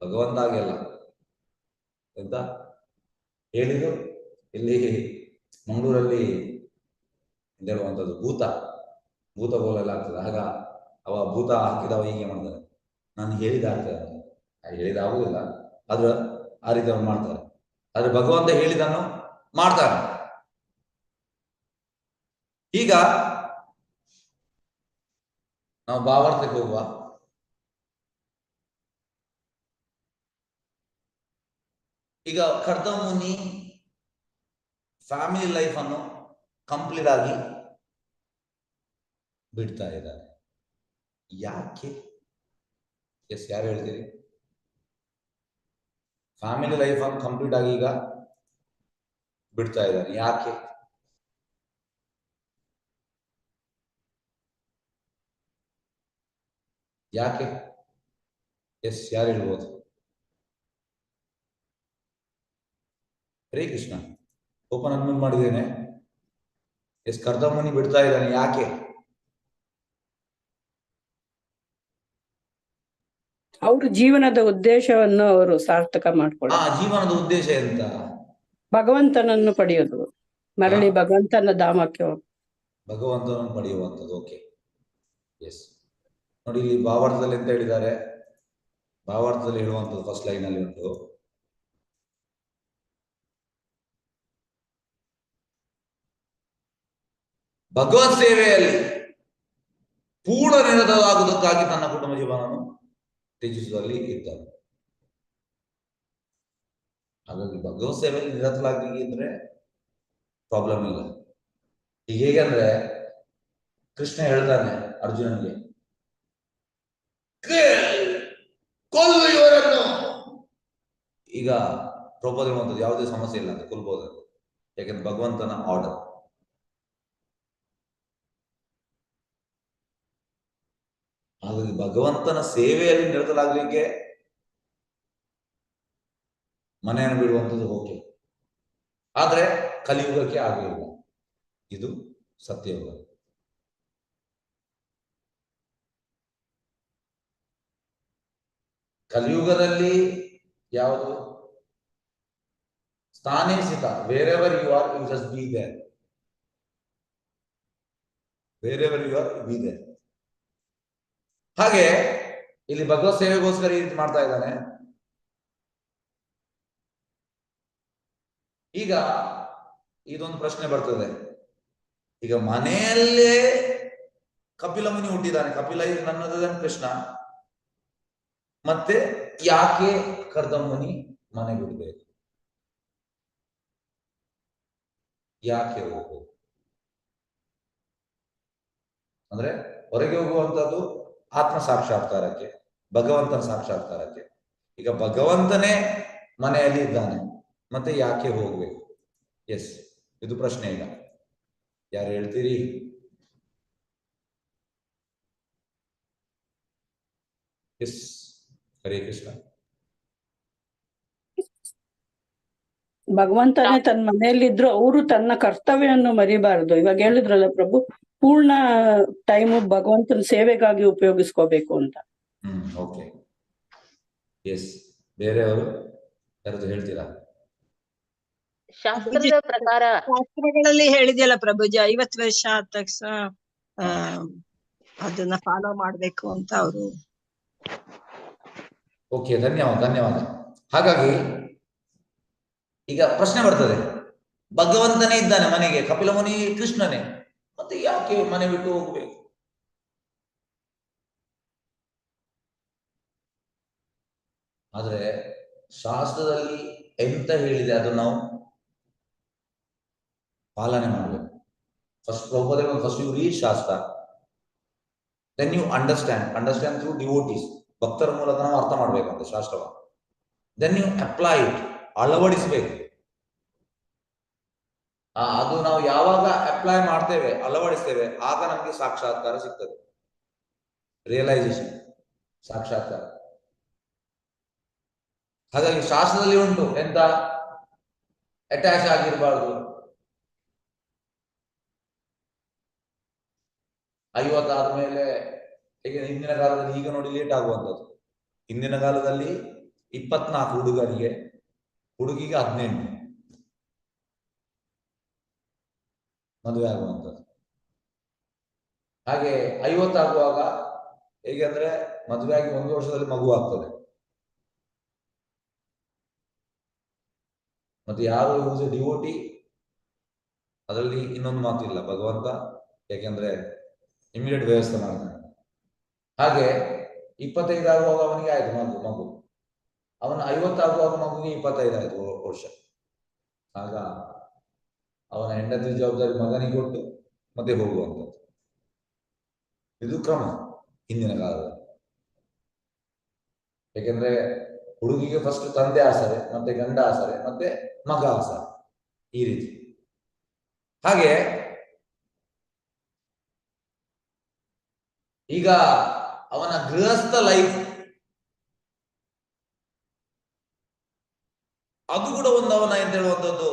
ಭಗವಂತ ಹಾಗೆಲ್ಲ ಎಂತ ಹೇಳಿದ್ರು. ಇಲ್ಲಿ ಮಂಗಳೂರಲ್ಲಿ ಹೇಳುವಂಥದ್ದು ಭೂತ ಗೋಲೆಲ್ಲ ಆಗ್ತದೆ. ಆಗ ಅವ ಭೂತ ಹಾಕಿದವ ಹೀಗೆ ಮಾಡ್ತಾರೆ, ನಾನು ಹೇಳಿದ ಆಗ್ತದೆ. ಹೇಳಿದ ಆಗುದಿಲ್ಲ, ಆದ್ರೆ ಆ ರೀತಿ ಅವ್ರು ಮಾಡ್ತಾರೆ. ಆದ್ರೆ ಭಗವಂತ ಹೇಳಿದನ್ನು ಮಾಡ್ತಾರೆ. ಈಗ ನಾವು ಭಾವಾರ್ಥಕ್ಕೆ ಹೋಗುವ. ಈಗ ಕರ್ದ ಮುನಿ ಫ್ಯಾಮಿಲಿ ಲೈಫ್ ಅನ್ನು ಕಂಪ್ಲೀಟ್ ಆಗಿ ಬಿಡ್ತಾ ಇದ್ದಾರೆ. ಯಾಕೆ? ಎಸ್, ಯಾರು ಹೇಳ್ತೀರಿ? ಫ್ಯಾಮಿಲಿ ಲೈಫ್ ಅನ್ನು ಕಂಪ್ಲೀಟ್ ಆಗಿ ಈಗ ಬಿಡ್ತಾ ಇದ್ದಾರೆ. ಯಾಕೆ? ಎಸ್, ಯಾರು ಹೇಳ್ಬೋದು? ಹರೇ ಕೃಷ್ಣ. ಓಪನ್ ಅನ್ಮ್ಯೂಟ್ ಮಾಡಿದ್ದೇನೆ. ಎಸ್, ಕರ್ದ ಮುನಿ ಬಿಡ್ತಾ ಇದ್ದಾನೆ. ಯಾಕೆ? ಅವ್ರ ಜೀವನದ ಉದ್ದೇಶವನ್ನು ಅವರು ಸಾರ್ಥಕ ಮಾಡ್ಕೊಳ್ಳ. ಜೀವನದ ಉದ್ದೇಶ ಎಂತ? ಭಗವಂತನನ್ನು ಪಡೆಯೋದು, ಮರಳಿ ಭಗವಂತನ ಧಾಮಕ್ಕೆ ಭಗವಂತನನ್ನು ಪಡೆಯುವಂಥದ್ದು. Okay, S. ನೋಡಿ, ಇಲ್ಲಿ ಭಾವಾರ್ಥದಲ್ಲಿ ಎಂತ ಹೇಳಿದ್ದಾರೆ? ಭಾವಾರ್ಥದಲ್ಲಿ ಹೇಳುವಂಥದ್ದು ಫಸ್ಟ್ ಲೈನ್ ಅಲ್ಲಿ ಉಂಟು, ಭಗವತ್ ಸೇವೆಯಲ್ಲಿ ಪೂರ್ಣ ನಿರತವಾಗುವುದಕ್ಕಾಗಿ ತನ್ನ ಕುಟುಂಬ ಜೀವನವನ್ನು ತ್ಯಜಿಸುವಲ್ಲಿ ಇದ್ದಾನೆ. ಹಾಗಾಗಿ ಭಗವತ್ ಸೇವೆಯಲ್ಲಿ ನಿರತರಾಗಿದ್ರೆ ಪ್ರಾಬ್ಲಮ್ ಇಲ್ಲ. ಈಗ ಹೇಗಂದ್ರೆ ಕೃಷ್ಣ ಹೇಳ್ತಾನೆ ಅರ್ಜುನನಿಗೆ, ಕೊಲ್ಲು ಇವರನ್ನು. ಈಗ ಪ್ರಭುಪಾದ ಹೇಳುವಂಥದ್ದು ಯಾವುದೇ ಸಮಸ್ಯೆ ಇಲ್ಲ ಅಂತ, ಕೊಲ್ಬಹುದು, ಯಾಕೆಂದ್ರೆ ಭಗವಂತನ ಆರ್ಡರ್. ಹಾಗಾಗಿ ಭಗವಂತನ ಸೇವೆಯಲ್ಲಿ ನಿರತರಾಗಲಿಕ್ಕೆ ಮನೆಯನ್ನು ಬಿಡುವಂಥದ್ದು ಓಕೆ, ಆದ್ರೆ ಕಲಿಯುಗಕ್ಕೆ ಆಗಲಿಲ್ಲ. ಇದು ಸತ್ಯಯುಗ. ಕಲಿಯುಗದಲ್ಲಿ ಯಾವುದು ಸ್ಥಾನೇ ಸ್ಥಿತ, wherever you are you just be there, wherever you are be there. ಹಾಗೆ ಇಲ್ಲಿ ಭಗವತ್ ಸೇವೆಗೋಸ್ಕರ ಈ ರೀತಿ ಮಾಡ್ತಾ ಇದ್ದಾನೆ. ಈಗ ಇದೊಂದು ಪ್ರಶ್ನೆ ಬರ್ತದೆ, ಈಗ ಮನೆಯಲ್ಲೇ ಕಪಿಲ ಮುನಿ ಹುಟ್ಟಿದ್ದಾನೆ, ಕಪಿಲ ಇದು ನನ್ನದ ಕೃಷ್ಣ, ಮತ್ತೆ ಯಾಕೆ ಕರ್ದಮ್ ಮುನಿ ಮನೆ ಬಿಡ್ಬೇಕು, ಯಾಕೆ ಹೋಗ್ಬೇಕು? ಅಂದ್ರೆ ಹೊರಗೆ ಹೋಗುವಂತದ್ದು ಆತ್ಮ ಸಾಕ್ಷಾತ್ಕಾರಕ್ಕೆ, ಭಗವಂತನ ಸಾಕ್ಷಾತ್ಕಾರಕ್ಕೆ. ಈಗ ಭಗವಂತನೇ ಮನೆಯಲ್ಲಿ ಇದ್ದಾನೆ, ಮತ್ತೆ ಯಾಕೆ ಹೋಗ್ಬೇಕು? ಎಸ್, ಇದು ಪ್ರಶ್ನೆ. ಈಗ ಯಾರು ಹೇಳ್ತೀರಿ? ಎಸ್, ಹರೇ ಕೃಷ್ಣ. ಭಗವಂತನೇ ತನ್ನ ಮನೆಯಲ್ಲಿದ್ರು ಅವರು ತನ್ನ ಕರ್ತವ್ಯವನ್ನು ಮರಿಬಾರದು. ಇವಾಗ ಹೇಳಿದ್ರಲ್ಲ ಪ್ರಭು, ಪೂರ್ಣ ಟೈಮು ಭಗವಂತನ ಸೇವೆಗಾಗಿ ಉಪಯೋಗಿಸ್ಕೋಬೇಕು ಅಂತ. Okay, yes. ಬೇರೆಯವರು ಯಾರಾದ್ರು ಹೇಳ್ತೀರಾ? ಶಾಸ್ತ್ರದ ಪ್ರಕಾರ ಶಾಸ್ತ್ರಗಳಲ್ಲಿ ಹೇಳಿದೆಯಲ್ಲ ಪ್ರಭುಜಿ, 50 ವರ್ಷ ಆದ ತಕ್ಷಣ ಅದನ್ನ ಫಾಲೋ ಮಾಡ್ಬೇಕು ಅಂತ ಅವರು. ಓಕೆ, ಧನ್ಯವಾದ. ಹಾಗಾಗಿ ಈಗ ಪ್ರಶ್ನೆ ಬರ್ತದೆ, ಭಗವಂತನೇ ಇದ್ದಾನೆ ಮನೆಗೆ, ಕಪಿಲ ಮುನಿ ಕೃಷ್ಣನೇ, ಮತ್ತೆ ಯಾಕೆ ಮನೆ ಬಿಟ್ಟು ಹೋಗ್ಬೇಕು? ಆದ್ರೆ ಶಾಸ್ತ್ರದಲ್ಲಿ ಎಂತ ಹೇಳಿದೆ ಅದು ನಾವು ಪಾಲನೆ ಮಾಡಬೇಕು. First you read shastra, then you understand through devotees. ಭಕ್ತರ ಮೂಲಕ ನಾವು ಅರ್ಥ ಮಾಡ್ಬೇಕಂತ ಶಾಸ್ತ್ರವನ್ನು. ದೆನ್ ಯು ಅಪ್ಲೈ ಇಟ್, ಅಳವಡಿಸಬೇಕು. ಅದು ನಾವು ಯಾವಾಗ ಅಪ್ಲೈ ಮಾಡ್ತೇವೆ, ಅಳವಡಿಸ್ತೇವೆ, ಆಗ ನಮಗೆ ಸಾಕ್ಷಾತ್ಕಾರ ಸಿಗ್ತದೆ, ರಿಯಲೈಸೇಷನ್, ಸಾಕ್ಷಾತ್ಕಾರ. ಹಾಗಾಗಿ ಶಾಸ್ತ್ರದಲ್ಲಿ ಉಂಟು ಎಂತ, ಅಟ್ಯಾಚ್ ಆಗಿರಬಾರ್ದು, 50 ಆದ್ಮೇಲೆ. ಹೇಗೆ ಹಿಂದಿನ ಕಾಲದಲ್ಲಿ, ಈಗ ನೋಡಿ ಲೇಟ್ ಆಗುವಂಥದ್ದು. ಹಿಂದಿನ ಕಾಲದಲ್ಲಿ 24 ಹುಡುಗನಿಗೆ, ಹುಡುಗಿಗೆ 18 ಮದುವೆ ಆಗುವಂಥದ್ದು. ಹಾಗೆ 50 ಆಗುವಾಗ ಹೇಗೆ ಅಂದ್ರೆ, ಮದುವೆ ಆಗಿ 1 ವರ್ಷದಲ್ಲಿ ಮಗು ಆಗ್ತದೆ. ಮತ್ತೆ ಯಾರು ಯೂಸ್ ಡಿವೋಟಿ, ಅದರಲ್ಲಿ ಇನ್ನೊಂದು ಮಾತಿಲ್ಲ, ಭಗವಂತ. ಯಾಕೆಂದ್ರೆ ಇಮಿಡಿಯೇಟ್ ವ್ಯವಸ್ಥೆ ಮಾಡ್ತಾನೆ. ಹಾಗೆ 25 ಆಗುವಾಗ ಅವನಿಗೆ ಆಯ್ತು ಮಗು, ಅವನ 50 ಆಗುವಾಗ ಮಗುವಿಗೆ 25 ಆಯ್ತು ವರ್ಷ. ಆಗ ಅವನ ಹೆಂಡತಿ ಜವಾಬ್ದಾರಿ ಮಗನಿಗೆ ಕೊಟ್ಟು ಮತ್ತೆ ಹೋಗುವಂಥದ್ದು. ಇದು ಕ್ರಮ ಹಿಂದಿನ ಕಾಲದಲ್ಲಿ. ಯಾಕೆಂದ್ರೆ ಹುಡುಗಿಗೆ ಫಸ್ಟ್ ತಂದೆ ಆಸರೆ, ಮತ್ತೆ ಗಂಡ ಆಸರೆ, ಮತ್ತೆ ಮಗ ಆಸರೆ, ಈ ರೀತಿ. ಹಾಗೆ ಈಗ ಅವನ ಗೃಹಸ್ಥ ಲೈಫ್ ಅದು ಕೂಡ ಒಂದು ಅವನ ಅಂತ ಹೇಳುವಂಥದ್ದು.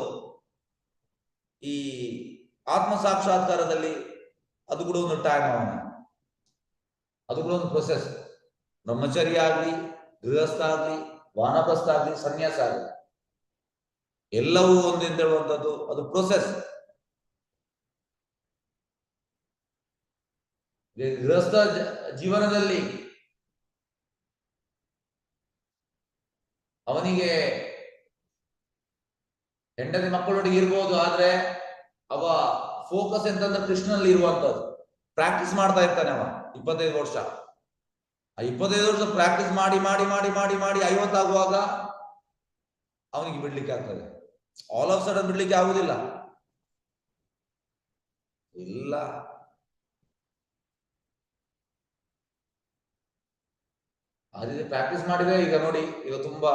ಈ ಆತ್ಮ ಸಾಕ್ಷಾತ್ಕಾರದಲ್ಲಿ ಅದು ಕೂಡ ಒಂದು ಟೈಮ್, ಅದು ಕೂಡ ಒಂದು ಪ್ರೊಸೆಸ್. ಬ್ರಹ್ಮಚರ್ಯ ಆಗ್ಲಿ, ಗೃಹಸ್ಥ ಆಗ್ಲಿ, ವಾನಪ್ರಸ್ಥ ಆಗ್ಲಿ, ಸನ್ಯಾಸ ಆಗ್ಲಿ, ಎಲ್ಲವೂ ಒಂದು ಅಂತ ಹೇಳುವಂಥದ್ದು, ಅದು ಪ್ರೊಸೆಸ್. ಗೃಹಸ್ಥ ಜೀವನದಲ್ಲಿ ಅವನಿಗೆ ಹೆಂಡತಿ ಮಕ್ಕಳೊಟ್ಟಿಗೆ ಇರ್ಬೋದು, ಆದ್ರೆ ಅವ ಫೋಕಸ್ ಎಂತಂದ್ರೆ ಕೃಷ್ಣನಲ್ಲಿ ಇರುವಂತದ್ದು. ಪ್ರಾಕ್ಟೀಸ್ ಮಾಡ್ತಾ ಇರ್ತಾನೆ ಅವ 25 ವರ್ಷ. ಆ 25 ವರ್ಷ ಪ್ರಾಕ್ಟೀಸ್ ಮಾಡಿ ಮಾಡಿ ಮಾಡಿ ಮಾಡಿ ಮಾಡಿ 50 ಆಗುವಾಗ ಅವನಿಗೆ ಬಿಡ್ಲಿಕ್ಕೆ ಆಗ್ತದೆ. ಆಲ್ ಆಫ್ ಸಡನ್ ಬಿಡ್ಲಿಕ್ಕೆ ಆಗುದಿಲ್ಲ. ಇಲ್ಲ, ಅದೇ ಪ್ರಾಕ್ಟೀಸ್ ಮಾಡಿದ್ರೆ. ಈಗ ನೋಡಿ, ಈಗ ತುಂಬಾ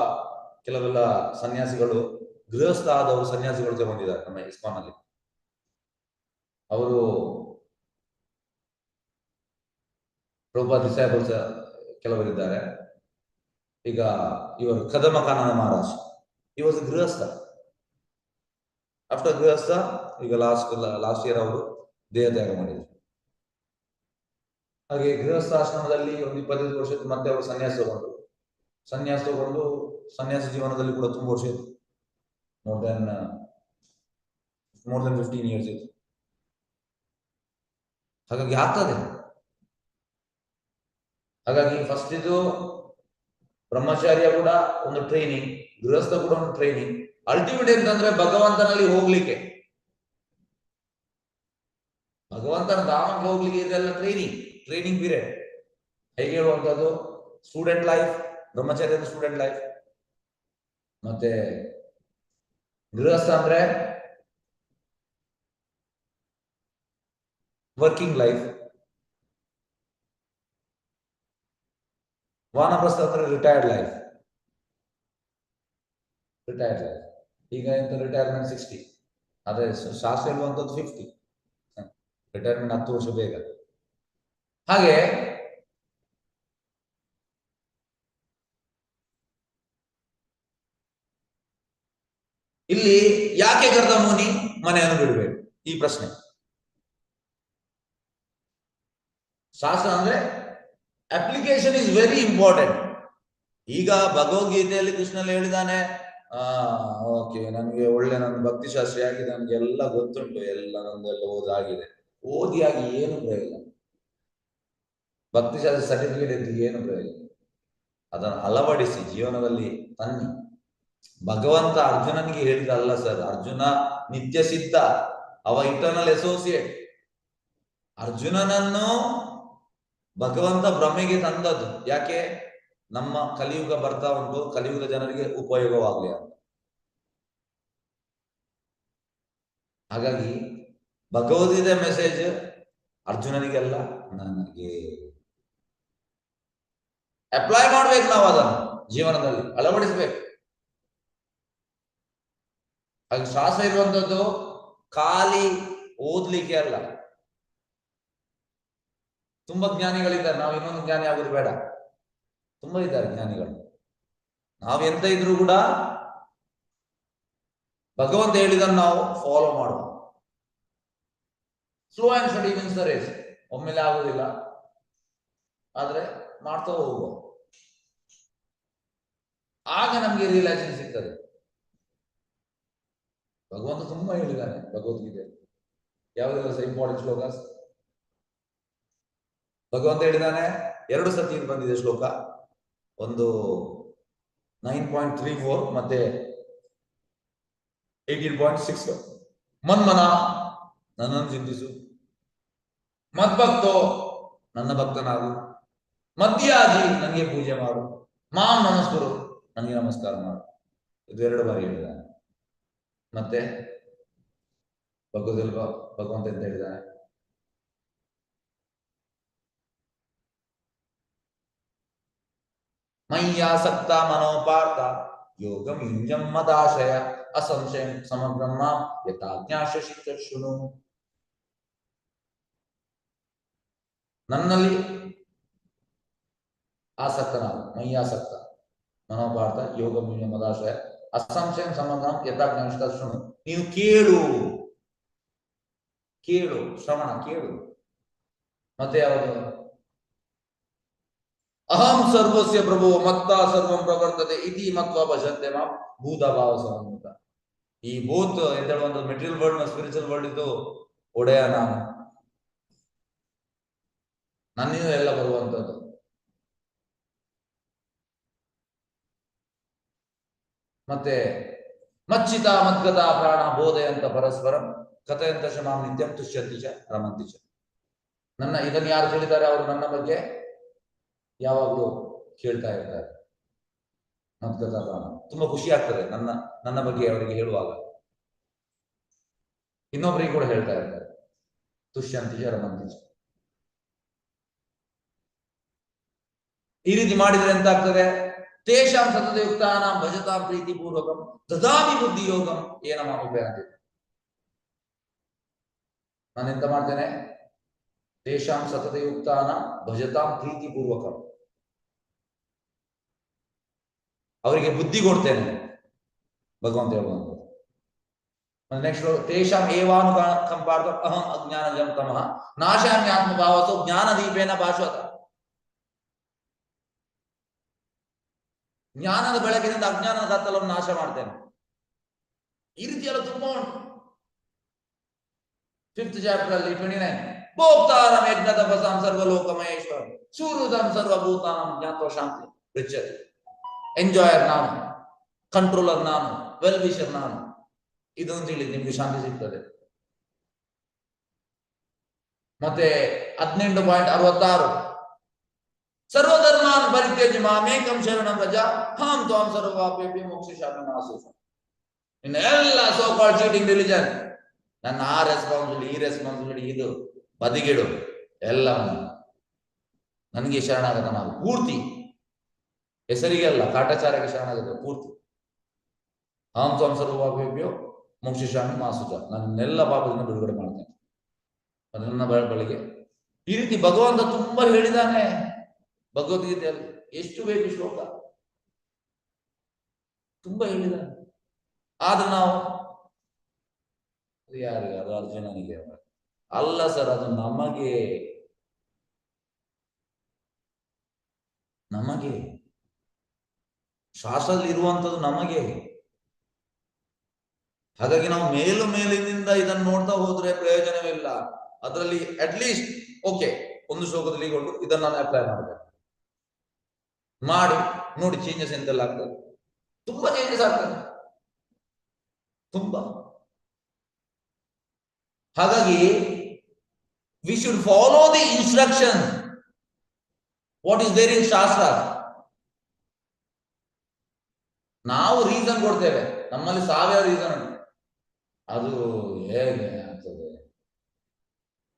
ಕೆಲವೆಲ್ಲ ಸನ್ಯಾಸಿಗಳು, ಗೃಹಸ್ಥ ಆದವರು ಸನ್ಯಾಸಿಗಳು ತಗೊಂಡಿದ್ದಾರೆ ನಮ್ಮ ಇಸ್ಕಾನ್ ಅಲ್ಲಿ. ಅವರು ಪ್ರಭುಪಾದ ಡಿಸೈಬಲ್ಸ್ ಕೆಲವರಿದ್ದಾರೆ. ಈಗ ಇವರು ಕದಮ ಕಾನನ ಮಹಾರಾಜ್, ಈ ವಾಸ್ ಗೃಹಸ್ಥ. ಆಫ್ಟರ್ ಗೃಹಸ್ಥ ಈಗ ಲಾಸ್ಟ್ ಇಯರ್ ಅವರು ದೇಹತ್ಯಾಗ ಮಾಡಿದ್ರು. ಹಾಗೆ ಗೃಹಸ್ಥಾಶ್ರಮದಲ್ಲಿ ಒಂದು 25 ವರ್ಷದ ಮತ್ತೆ ಅವರು ಸನ್ಯಾಸ ತಗೊಂಡು ಸನ್ಯಾಸ ಜೀವನದಲ್ಲಿ ಕೂಡ ತುಂಬಾ ವರ್ಷ ಇತ್ತು. ಮೋರ್ ದೆನ್ 15 years ಇತ್ತು. ಹಾಗಾಗಿ ಆಗ್ತದೆ. ಹಾಗಾಗಿ ಫಸ್ಟ್ ಇದು ಬ್ರಹ್ಮಚಾರ್ಯ ಕೂಡ ಒಂದು ಟ್ರೈನಿಂಗ್, ಗೃಹಸ್ಥ ಕೂಡ ಒಂದು ಟ್ರೈನಿಂಗ್. ಅಲ್ಟಿಮೇಟ್ ಅಂತಂದ್ರೆ ಭಗವಂತನಲ್ಲಿ ಹೋಗ್ಲಿಕ್ಕೆ, ಭಗವಂತನ ಧಾಮಕ್ಕೆ ಹೋಗ್ಲಿಕ್ಕೆ ಇದೆಲ್ಲ ಟ್ರೈನಿಂಗ್ ಪೀರಿಯಡ್. ಹೇಗೆ ಹೇಳುವಂಥದ್ದು, ಸ್ಟೂಡೆಂಟ್ ಲೈಫ್, ಬ್ರಹ್ಮಚಾರ್ಯದ ಸ್ಟೂಡೆಂಟ್ ಲೈಫ್, ಮತ್ತೆ ಗೃಹಸ್ಥ ಅಂದ್ರೆ ವರ್ಕಿಂಗ್ ಲೈಫ್, ವಾನಪ್ರಸ್ಥ ಅಂದ್ರೆ ರಿಟೈರ್ಡ್ ಲೈಫ್. ಈಗ ಎಂತ ರಿಟೈರ್ಮೆಂಟ್ 60, ಅದೇ ಶಾಸ್ತ್ರ ಹೇಳುವಂಥದ್ದು 50. ರಿಟೈರ್ಮೆಂಟ್ 10 ವರ್ಷ ಬೇಗ. ಹಾಗೆ ಇಲ್ಲಿ ಯಾಕೆ ಗರ್ದ ಮುನಿ ಮನೆಯನ್ನು ಬಿಡಬೇಕು, ಈ ಪ್ರಶ್ನೆ. ಶಾಸ್ತ್ರ ಅಂದ್ರೆ ಅಪ್ಲಿಕೇಶನ್ ಇಸ್ ವೆರಿ ಇಂಪಾರ್ಟೆಂಟ್. ಈಗ ಭಗವದ್ಗೀತೆಯಲ್ಲಿ ಕೃಷ್ಣಲ್ಲಿ ಹೇಳಿದಾನೆ, ಓಕೆ, ನನಗೆ ಒಳ್ಳೆ ನನ್ನ ಭಕ್ತಿ ಶಾಸ್ತ್ರಿ ಆಗಿದೆ, ನನಗೆ ಎಲ್ಲ ಗೊತ್ತುಂಟು, ಎಲ್ಲ ನಂದೆಲ್ಲ ಓದಾಗಿದೆ. ಓದಿಯಾಗಿ ಏನು ಪ್ರಯೋಜನ? ಭಕ್ತಿ ಶಾಸ್ತ್ರ ಸರ್ಟಿಫಿಕೇಟ್ ಇದ್ದು ಏನು ಪ್ರಯೋಜನ? ಅದನ್ನು ಅಳವಡಿಸಿ ಜೀವನದಲ್ಲಿ ತನ್ನಿ. ಭಗವಂತ ಅರ್ಜುನನಿಗೆ ಹೇಳಿದಲ್ಲ ಸರ್, ಅರ್ಜುನ ನಿತ್ಯ ಸಿದ್ಧ, ಅವ ಇಂಟರ್ನಲ್ ಅಸೋಸಿಯೇಟ್. ಅರ್ಜುನನನ್ನು ಭಗವಂತ ಭ್ರಮೆಗೆ ತಂದದ್ದು ಯಾಕೆ? ನಮ್ಮ ಕಲಿಯುಗ ಬರ್ತಾ ಉಂಟು, ಕಲಿಯುಗದ ಜನರಿಗೆ ಉಪಯೋಗವಾಗಲಿ ಅಂತ. ಹಾಗಾಗಿ ಭಗವದ್ಗೀತೆ ಮೆಸೇಜ್ ಅರ್ಜುನನಿಗೆಲ್ಲ, ನನಗೆ ಅಪ್ಲೈ ಮಾಡ್ಬೇಕು, ನಾವು ಅದನ್ನು ಜೀವನದಲ್ಲಿ ಅಳವಡಿಸ್ಬೇಕು. ಹಾಗೆ ಶಾಸ್ತ್ರ ಇರುವಂತದ್ದು ಖಾಲಿ ಓದ್ಲಿಕ್ಕೆ ಅಲ್ಲ. ತುಂಬಾ ಜ್ಞಾನಿಗಳಿದ್ದಾರೆ, ನಾವು ಇನ್ನೊಂದು ಜ್ಞಾನಿ ಆಗೋದು ಬೇಡ. ತುಂಬಾ ಇದ್ದಾರೆ ಜ್ಞಾನಿಗಳು. ನಾವು ಎಂತ ಇದ್ರು ಕೂಡ ಭಗವಂತ ಹೇಳಿದನ್ನು ನಾವು ಫಾಲೋ ಮಾಡುವ. Slow and steady wins the race. ಒಮ್ಮೆಲೆ ಆಗುದಿಲ್ಲ, ಆದ್ರೆ ಮಾಡ್ತಾ ಹೋಗುವ. ಆಗ ನಮ್ಗೆ ರಿಯಲೈಸೇಷನ್ ಸಿಗ್ತದೆ. ಭಗವಂತ ತುಂಬಾ ಹೇಳಿದ್ದಾನೆ ಭಗವದ್ಗೀತೆ. ಯಾವುದೆಲ್ಲ ಸಹ ಇಂಪಾರ್ಟೆಂಟ್ ಶ್ಲೋಕಾಸ್ ಭಗವಂತ ಹೇಳಿದ್ದಾನೆ. 2 ಸತಿ ಬಂದಿದೆ ಶ್ಲೋಕ, ಒಂದು 9.34 ಮತ್ತೆ 18.6. ಮನ್ಮನ, ನನ್ನನ್ನು ಚಿಂತಿಸು. ಮದ್ಭಕ್ತೋ, ನನ್ನ ಭಕ್ತನಾಗು. ಮಧ್ಯಾಜಿ, ನನಗೆ ಪೂಜೆ ಮಾಡು. ಮಾಂ ನಮಸ್ಕರು, ನನಗೆ ನಮಸ್ಕಾರ ಮಾಡು. ಇದು 2 ಬಾರಿ ಹೇಳಿದ್ದಾನೆ. ಮತ್ತೆ ಭಗವಂತ ಅಂತ ಹೇಳಿದ್ದಾನೆ, ಮಯ್ಯಾಸಕ್ತ ಮನೋಪಾರ್ಥ ಯೋಗಂ ಯುಂಜಂ ಮದಾಶಯ ಅಸಂಶಯಂ ಸಮಬ್ರಹ್ಮ ಯಥಾಜ್ಞಾಶಿ ಶೃಣು. ನನ್ನಲ್ಲಿ ಆಸಕ್ತನಾಗು, ಮಯ್ಯಾಸಕ್ತ ಮನೋಪಾರ್ಥ ಯೋಗಂ ಯುಂಜಂ ಮದಾಶಯ ಅಸಂಶಯಂ ಸಮಬ್ರಹ್ಮ ಯಥಾಜ್ಞಾಶಿ ಶೃಣು. ನೀನು ಕೇಳು, ಶ್ರವಣ ಕೇಳು. ಮತ್ತೆ ಯಾವುದು? ಅಹಂ ಸರ್ವಸ್ಯ ಪ್ರಭು ಮತ್ತ ಸರ್ವಂ ಪ್ರವರ್ತತೆ ಇತಿ ಮತ್ವ ಭಜಂತೆ ಮಾಂ ಭೂತ ಭಾವ ಸಮನ್ವಿತ. ಈ ಭೂತ್ ಅಂತ ಹೇಳುವಂತ ಮೆಟೀರಿಯಲ್ ವರ್ಲ್ಡ್, ಸ್ಪಿರಿಚುವಲ್ ವರ್ಲ್ಡ್ ಇದು ಒಡೆಯ ನಾನು, ನನ್ನಿಂದ ಎಲ್ಲ ಬರುವಂತದ್ದು. ಮತ್ತೆ ಮಚ್ಚಿತ ಮದ್ಗತ ಪ್ರಾಣ ಬೋಧೆಯಂತ ಪರಸ್ಪರಂ ಕಥೆಯಂತ ಮಾಂ ನಿತ್ಯಂ ತುಷ್ಯಂತಿ ಚ ರಮಂತಿ ಚ. ಇದನ್ನು ಯಾರು ಕೇಳಿದ್ದಾರೆ ಅವರು ನನ್ನ ಬಗ್ಗೆ ಯಾವಾಗಲೂ ಕೇಳ್ತಾ ಇರ್ತಾರೆ. ತುಂಬಾ ಖುಷಿ ಆಗ್ತದೆ ನನ್ನ ಬಗ್ಗೆ ಅವರಿಗೆ ಹೇಳುವಾಗ. ಇನ್ನೊಬ್ಬರಿಗೆ ಕೂಡ ಹೇಳ್ತಾ ಇರ್ತಾರೆ, ತುಷ್ಯಂತಿ ರಮಂತಿ. ಈ ರೀತಿ ಮಾಡಿದ್ರೆ ಎಂತ ಆಗ್ತದೆ? ತೇಷಾಂ ಸತತಯುಕ್ತಾನಾಂ ಭಜತಾಂ ಪ್ರೀತಿ ಪೂರ್ವಕಂ ದದಾಮಿ ಬುದ್ಧಿ ಯೋಗಂ ಏನ ಮಾಮುಪೇನತಿ. ನಾನು ಎಂತ ಮಾಡ್ತೇನೆ? ತೇಷಾಂ ಸತತಯುಕ್ತಾನಾಂ ಭಜತಾಂ ಪ್ರೀತಿ ಪೂರ್ವಕಂ, ಅವರಿಗೆ ಬುದ್ಧಿ ಕೊಡ್ತೇನೆ ಭಗವಂತ ಹೇಳುವಂಥದ್ದು. ನೆಕ್ಸ್ಟ್ ತೇಷಾಂ ಏವಾನು ಕಂಪಾರ್ಥ ಅಹಂ ಅಜ್ಞಾನಜಂ ತಮಃ ನಾಶಾನ್ಯಾತ್ಮ ಭಾವಸೋ ಜ್ಞಾನ ದೀಪೇನ ಭಾಷವತ. ಜ್ಞಾನದ ಬೆಳಕಿನಿಂದ ಅಜ್ಞಾನದ ಕತ್ತಲನ್ನು ನಾಶ ಮಾಡ್ತೇನೆ. ಈ ರೀತಿ ಎಲ್ಲ ತುಂಬಾ ಉಂಟು. 5th ಚಾಪ್ಟರ್ ಅಲ್ಲಿ 29 ಭೋಕ್ತಾರಂ ಯಜ್ಞ ತಪಸಾಂ ಸರ್ವಲೋಕ ಮಹೇಶ್ವರ ಸುಹೃದಂ ಸರ್ವಭೂತಾನಾಂ ಜ್ಞಾತ್ವ ಶಾಂತಿ ಪೃಚ್ಛತಿ. ಎಂಜಾಯರ್ ನಾನು, ಕಂಟ್ರೋಲರ್ ನಾನು, ವೆಲ್ ವಿಷರ್ ನಾನು. ಇದನ್ನು ತಿಳಿ ನಿಮ್ಗೆ ಶಾಂತಿ ಸಿಗ್ತದೆ. ಮತ್ತೆ 18.66 ಸರ್ವಧರ್ಮಾನ್ ಪರಿತ್ಯಜ್ಯ ಮಾಮೇಕಂ ಶರಣಂ ವ್ರಜ ಅಹಂ ತ್ವಾಂ ಸರ್ವಪಾಪೇಭ್ಯೋ ಮೋಕ್ಷಯಿಷ್ಯಾಮಿ ಮಾ ಶುಚಃ. ಇನ್ನು ಎಲ್ಲ ಸೋ ಕಾಲ್ಡ್ ಚೀಟಿಂಗ್ ರಿಲಿಜನ್, ನನ್ನ ಆ ರೆಸ್ಪಾನ್ಸಿಬಿಲಿಟಿ ಈ ರೆಸ್ಪಾನ್ಸಿಬಿಲಿಟಿ ಇದು ಬದಿಗಿಡು, ಎಲ್ಲವನ್ನು ನನಗೆ ಶರಣಾಗತ ನಾವು ಪೂರ್ತಿ. ಹೆಸರಿಗೆ ಅಲ್ಲ, ಕಾಟಾಚಾರಕ್ಕೆ ಶರಣಾಗತ ಪೂರ್ತಿ. ಅಹಂ ತ್ವಾಂ ಸರ್ವಪಾಪೇಭ್ಯೋ ಮೋಕ್ಷಯಿಷ್ಯಾಮಿ ಮಾ ಶುಚಃ. ನನ್ನೆಲ್ಲ ಪಾಪದಿಂದ ಬಿಡುಗಡೆ ಮಾಡ್ತೇನೆ ನನ್ನ ಬಳಿಗೆ. ಈ ರೀತಿ ಭಗವಂತ ತುಂಬಾ ಹೇಳಿದಾನೆ ಭಗವದ್ಗೀತೆಯಲ್ಲಿ. ಎಷ್ಟು ಬೇಕು ಶ್ಲೋಕ, ತುಂಬಾ ಹೇಳಿದಾನೆ. ಆದ್ರೆ ನಾವು ಯಾರಿಗೆ? ಅದು ಅರ್ಜುನನಿಗೆ ಅಲ್ಲ ಸರ್, ಅದು ನಮಗೆ ಶಾಸ್ತ್ರದಲ್ಲಿ ಇರುವಂತದ್ದು ನಮಗೆ. ಹಾಗಾಗಿ ನಾವು ಮೇಲಿನಿಂದ ಇದನ್ನು ನೋಡ್ತಾ ಹೋದ್ರೆ ಪ್ರಯೋಜನವಿಲ್ಲ. ಅದರಲ್ಲಿ ಅಟ್ಲೀಸ್ಟ್ ಓಕೆ, ಒಂದು ಶ್ಲೋಕದಲ್ಲಿ ಕೊಂಡು ಇದನ್ನ ನಾನು ಅಪ್ಲೈ ಮಾಡಬೇಕು, ಮಾಡಿ ನೋಡಿ ಚೇಂಜಸ್ ಎಂತೆಲ್ಲ ಆಗ್ತದೆ. ತುಂಬಾ ಚೇಂಜಸ್ ಆಗ್ತದೆ, ತುಂಬಾ. ಹಾಗಾಗಿ we should follow the instruction what is there in shastra. ನಾವು ರೀಸನ್ ಕೊಡ್ತೇವೆ, ನಮ್ಮಲ್ಲಿ ಸಾವಿರ ರೀಸನ್ ಉಂಟು. ಅದು ಹೇಗೆ ಆಗ್ತದೆ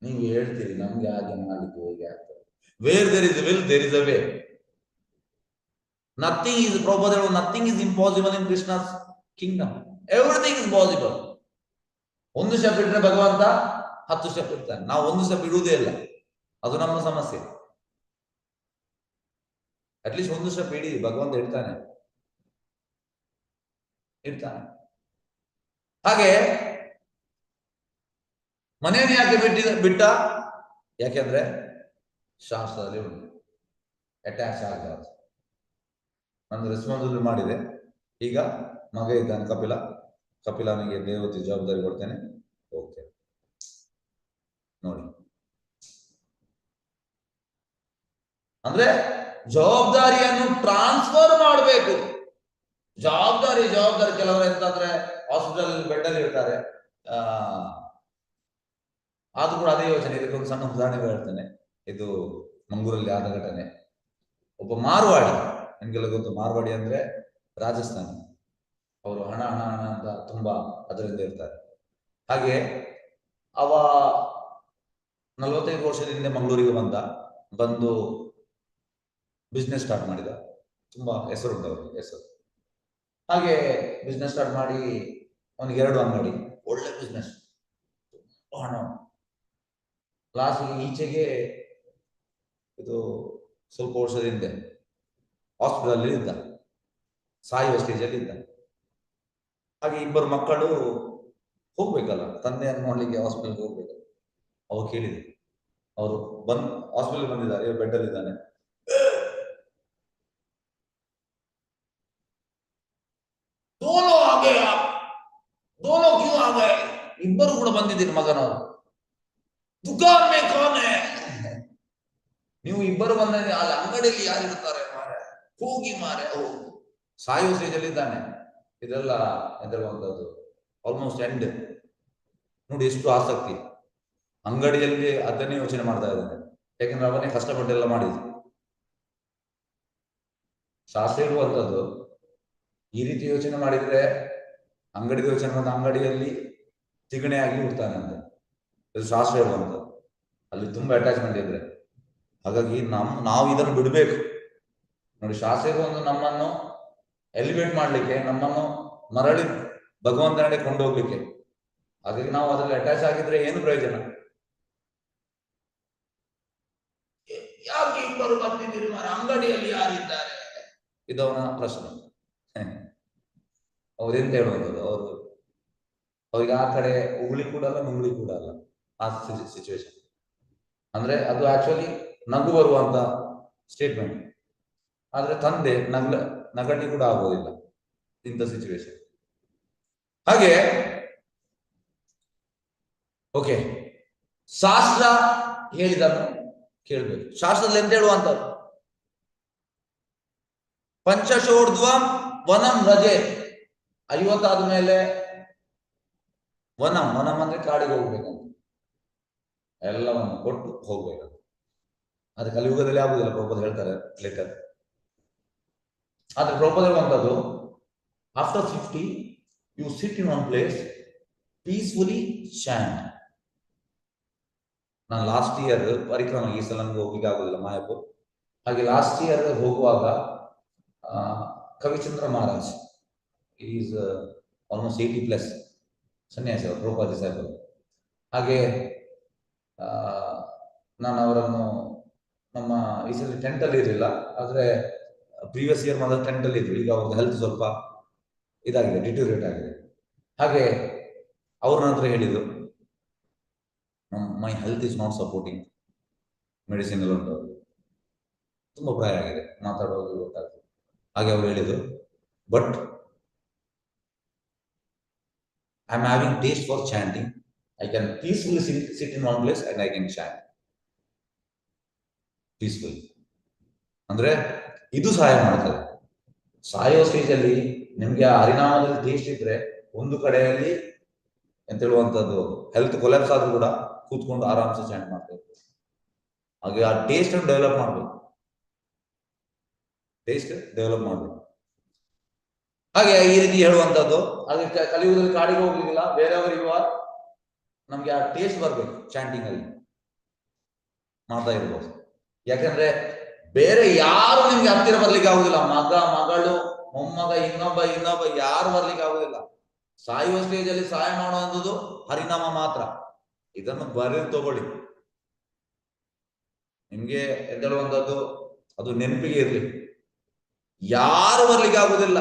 ನೀವು ಹೇಳ್ತೀರಿ, ನಮ್ಗೆ ಹಾಗೆ ಮಾಡಲಿಕ್ಕೆ ಹೇಗೆ ಆಗ್ತದೆ? Where there is will there is a way. Nothing is probable, nothing is impossible in Krishna's kingdom. Everything is possible. ಒಂದು ಸ್ಟೆಪ್ ಇಟ್ಟರೆ ಭಗವಂತ 10 ಸ್ಟೆಪ್ ಇಡ್ತಾನೆ. ನಾವು ಒಂದು ಸ್ಟೆಪ್ ಇಡುವುದೇ ಇಲ್ಲ, ಅದು ನಮ್ಮ ಸಮಸ್ಯೆ. ಅಟ್ಲೀಸ್ಟ್ ಒಂದು ಸ್ಟೆಪ್ ಇಡಿ, ಭಗವಂತ ಇಡ್ತಾನೆ. ಹಾಗೆ ಮನೆಯನ್ನು ಯಾಕೆ ಬಿಟ್ಟ? ಯಾಕೆಂದ್ರೆ ಶಾಸ್ತ್ರದಲ್ಲಿ ಉಂಟು, ಅಟ್ಯಾಚ್ ಆಗಬಾರ್ದು. ನಾನು ರೆಸ್ಪಾನ್ಸಿಬಲ್ ಮಾಡಿದೆ. ಈಗ ಮಗ ಇದ್ದಾನೆ ಕಪಿಲನಿಗೆ ದೇವತೆ ಜವಾಬ್ದಾರಿ ಕೊಡ್ತೇನೆ. ಓಕೆ ನೋಡಿ, ಅಂದ್ರೆ ಜವಾಬ್ದಾರಿಯನ್ನು ಟ್ರಾನ್ಸ್ಫರ್ ಮಾಡಬೇಕು. ಜವಾಬ್ದಾರಿ ಕೆಲವರು ಎಂತಂದ್ರೆ ಹಾಸ್ಪಿಟಲ್ ಬೆಡ್ ಅಲ್ಲಿ ಇರ್ತಾರೆ. ಆದ್ರೂ ಕೂಡ ಅದೇ ಯೋಚನೆ. ಇದಕ್ಕೊಂದು ಸಣ್ಣ ಉದಾಹರಣೆ ಹೇಳ್ತೇನೆ. ಇದು ಮಂಗಳೂರಲ್ಲಿ ಆದ ಘಟನೆ. ಒಬ್ಬ ಮಾರ್ವಾಡಿ, ನನಗೆಲ್ಲ ಗೊತ್ತು, ಮಾರ್ವಾಡಿ ಅಂದ್ರೆ ರಾಜಸ್ಥಾನಿ. ಅವರು ಹಣ ಅಂತ ತುಂಬಾ ಅದರಿಂದ ಇರ್ತಾರೆ. ಹಾಗೆ ಅವ 45 ವರ್ಷದಿಂದ ಮಂಗಳೂರಿಗೆ ಬಂದು ಬಿಸ್ನೆಸ್ ಸ್ಟಾರ್ಟ್ ಮಾಡಿದ. ತುಂಬಾ ಹೆಸರುಂಟು ಅವ್ರಿಗೆ, ಹೆಸರು. ಹಾಗೆ ಬಿಸ್ನೆಸ್ ಸ್ಟಾರ್ಟ್ ಮಾಡಿ ಅವನಿಗೆ 2 ಅಂಗಡಿ, ಒಳ್ಳೆ ಬಿಸ್ನೆಸ್, ಹಣ. ಲಾಸ್ಟಿಗೆ ಈಚೆಗೆ ಇದು ಸ್ವಲ್ಪ ವರ್ಷದ ಹಿಂದೆ ಹಾಸ್ಪಿಟಲ್ ಅಲ್ಲಿ ಇದ್ದ, ಸಾಯುವ ಸ್ಟೇಜ್ ಅಲ್ಲಿ ಇದ್ದ. ಹಾಗೆ 2 ಮಕ್ಕಳು ಹೋಗ್ಬೇಕಲ್ಲ, ತಂದೆಯನ್ನು ನೋಡ್ಲಿಕ್ಕೆ ಹಾಸ್ಪಿಟಲ್ಗೆ ಹೋಗ್ಬೇಕು. ಅವಾಗ ಕೇಳಿದ್ರು, ಅವರು ಹಾಸ್ಪಿಟಲ್ ಬಂದಿದ್ದಾರೆ, ಬೆಡ್ ಅಲ್ಲಿ ಇದ್ದಾನೆ. ಇಬ್ಬರು ಕೂಡ ಬಂದಿದ್ದೀರಿ ಮಗನವರು. ದುಕಾನ್ ಮೇ ಕೌನ್ ಹೈ? ನೀವು ಇಬ್ಬರು ಬಂದ ಅಲ್ಲಿ ಅಂಗಡಿಯಲ್ಲಿ ಯಾರಿರ್ತಾರೆ ಮಾರೆ? ಹೋಗಿ ಮಾರೆ. ಸಾಯುವ ಸ್ಟೇಜ್ ಅಲ್ಲಿ ಇದ್ದಾನೆ. ಇದೆಲ್ಲ ಎದುರುವಂತದ್ದು ಆಲ್ಮೋಸ್ಟ್ ಎಂಡ್. ನೋಡಿ ಎಷ್ಟು ಆಸಕ್ತಿ. ಅಂಗಡಿಯಲ್ಲಿ ಅದನ್ನೇ ಯೋಚನೆ ಮಾಡ್ತಾ ಇದ್ದಾನೆ, ಯಾಕಂದ್ರೆ ಅವನೇ ಕಷ್ಟಪಟ್ಟೆಲ್ಲ ಮಾಡಿದ್ರು. ಶಾಸ್ತ್ರ ಇರುವಂತದ್ದು ಈ ರೀತಿ ಯೋಚನೆ ಮಾಡಿದ್ರೆ ಅಂಗಡಿ ಯೋಚನೆ ಬಂದ ಅಂಗಡಿಯಲ್ಲಿ ತಿಗಣೆ ಆಗಿ ಬಿಡ್ತಾನೆ ಅಂತ. ಇದು ಶಾಸ್ತ್ರ ಇರುವಂತದ್ದು, ಅಲ್ಲಿ ತುಂಬಾ ಅಟ್ಯಾಚ್ಮೆಂಟ್ ಇದ್ರೆ. ಹಾಗಾಗಿ ನಾವು ಇದನ್ನು ಬಿಡಬೇಕು ನೋಡಿ. ಶಾಸ್ತ್ರ ಒಂದು ನಮ್ಮನ್ನು ಎಲಿವೇಟ್ ಮಾಡ್ಲಿಕ್ಕೆ, ನಮ್ಮನ್ನು ಮರಳಿ ಭಗವಂತನೇ ಕೊಂಡೋಗ್ಲಿಕ್ಕೆ. ಹಾಗಾಗಿ ನಾವು ಅದರಲ್ಲಿ ಅಟ್ಯಾಚ್ ಆಗಿದ್ರೆ ಏನು ಪ್ರಯೋಜನ? ಯಾಕೆ ಇಬ್ಬರು ಬರ್ತಿದ್ದೀರಿ ಮರ, ಅಂಗಡಿಯಲ್ಲಿ ಯಾರಿದ್ದಾರೆ? ಇದವನ ಪ್ರಶ್ನೆ. ಅವ್ರೆಂತ ಹೇಳುವಂಥದ್ದು, ಅವ್ರಿಗೆ ಆ ಕಡೆ ಉಗುಳಿ ಕೂಡ ಅಲ್ಲ, ನುಂಗುಳಿ ಕೂಡ ಅಲ್ಲ ಆ ಸಿಚುವೇಶನ್. ಅಂದ್ರೆ ಅದು ಆಕ್ಚುಲಿ ನಗು ಬರುವಂತ ಸ್ಟೇಟ್ಮೆಂಟ್, ಆದ್ರೆ ತಂದೆ ನಗಟಿ ಕೂಡ ಆಗೋದಿಲ್ಲ ಇಂಥ ಸಿಚುವೇಶನ್. ಹಾಗೆ ಓಕೆ, ಶಾಸ್ತ್ರ ಹೇಳಿದನ್ನು ಕೇಳ್ಬೇಕು. ಶಾಸ್ತ್ರದಲ್ಲಿ ಎಂತ ಹೇಳುವಂತದ್ದು? ಪಂಚಶೋರ್ಧ್ವಂ ವನಂ ರಜೆ. 50 ಆದ್ಮೇಲೆ ವನಂ ಅಂದ್ರೆ ಕಾಡಿಗೆ ಹೋಗ್ಬೇಕಂತ, ಎಲ್ಲವನ್ನು ಕೊಟ್ಟು ಹೋಗ್ಬೇಕಂತ. ಅದು ಕಲಿಯುಗದಲ್ಲಿ ಆಗುದಿಲ್ಲ, ಪ್ರಭುಪಾದ ಹೇಳ್ತಾರೆ ಲೇಟರ್. ಆದ್ರೆ ಪ್ರಭುಪಾದ ಹೇಳುವಂತದ್ದು, after 50 you sit in one place peacefully chant. ನಾನು ಲಾಸ್ಟ್ ಇಯರ್ ಪರಿಕ್ರಮ, ಈ ಸಲ ನಮ್ಗೆ ಹೋಗ್ಲಿಕ್ಕೆ ಆಗುದಿಲ್ಲ ಮಾಯಾಪುರ್. ಹಾಗೆ ಲಾಸ್ಟ್ ಇಯರ್ ಹೋಗುವಾಗ ಕವಿಚಂದ್ರ ಮಹಾರಾಜ್ ಈಸ್ ಆಲ್ಮೋಸ್ಟ್ 80+ ಸನ್ಯಾಸಿ ಅವರು, ಪ್ರಭುಪಾದ ಸಾಹೇಬರು. ಹಾಗೆ ನಾನು ಅವರನ್ನು ನಮ್ಮ ಈ ಸಲ ಟೆಂಟಲ್ಲಿ ಇರಲಿಲ್ಲ, ಆದ್ರೆ ಪ್ರೀವಿಯಸ್ ಇಯರ್ ಮಾತ್ರ ಟೆಂಟಲ್ಲಿ ಇದ್ರು. ಈಗ ಅವ್ರದ್ದು ಹೆಲ್ತ್ ಸ್ವಲ್ಪ ಇದಾಗಿದೆ, ಡಿಟೋರಿಯೇಟ್ ಆಗಿದೆ. ಹಾಗೆ ಅವ್ರ ನಂತರ ಹೇಳಿದ್ರು, my health is not supporting, medicine ಎಲ್ಲ ಉಂಟು, ತುಂಬಾ ಪ್ರಾಯ ಆಗಿದೆ, ಮಾತಾಡೋದು ಗೊತ್ತಾಗ್ತದೆ. ಹಾಗೆ ಅವರು ಹೇಳಿದ್ರು, but I am having taste for chanting. I can peacefully sit in one place and I can chant peacefully. ಅಂದ್ರೆ ಇದು ಸಹಾಯ ಮಾಡ್ತದೆ. ಸಾಯೋ ಸ್ಟೇಜ್ ಅಲ್ಲಿ ನಿಮ್ಗೆ ಆ ಹರಿನಾಮದಲ್ಲಿ ಟೇಸ್ಟ್ ಇದ್ರೆ, ಒಂದು ಕಡೆಯಲ್ಲಿ ಎಂತ ಹೇಳುವಂತದ್ದು ಹೆಲ್ತ್ ಕೊಲ್ಯಾಪ್ಸ್ ಆದ್ರೂ ಕೂಡ ಕೂತ್ಕೊಂಡು ಆರಾಮ್ಸೆ ಚಾಂಟ್ ಮಾಡ್ತೇವೆ. ಹಾಗೆ ಆ ಟೇಸ್ಟ್ ಅನ್ನು ಡೆವಲಪ್ ಮಾಡ್ಬೇಕು, ಹಾಗೆ ಈ ರೀತಿ ಹೇಳುವಂತದ್ದು. ಹಾಗೆ ಕಲಿಯುಗದಲ್ಲಿ ಕಾಡಿಗೆ ಹೋಗ್ಲಿಕ್ಕಿಲ್ಲ, ಬೇರೆಯವರಿರುವ ನಮ್ಗೆ ಆ ಟೇಸ್ಟ್ ಬರ್ಬೇಕು, ಚಾಂಟಿಂಗ್ ಅಲ್ಲಿ ಮಾಡ್ತಾ ಇರ್ಬೋದು. ಯಾಕಂದ್ರೆ ಬೇರೆ ಯಾರು ನಿಮ್ಗೆ ಹತ್ತಿರ ಬರ್ಲಿಕ್ಕೆ ಆಗುದಿಲ್ಲ. ಮಗ, ಮಗಳು, ಮೊಮ್ಮಗ, ಇನ್ನೊಬ್ಬ ಯಾರು ಬರ್ಲಿಕ್ಕೆ ಆಗುದಿಲ್ಲ. ಸಾಯುವ ಸ್ಟೇಜ್ ಅಲ್ಲಿ ಸಹಾಯ ಮಾಡುವಂಥದ್ದು ಹರಿನಾಮ ಮಾತ್ರ. ಇದನ್ನು ಬರೆದು ತಗೊಳ್ಳಿ, ನಿಮ್ಗೆ ಎದ್ದೇಳುವಂಥದ್ದು ಅದು ನೆನಪಿಗೆ ಇರ್ಲಿ. ಯಾರು ಬರ್ಲಿಕ್ಕೆ ಆಗುದಿಲ್ಲ.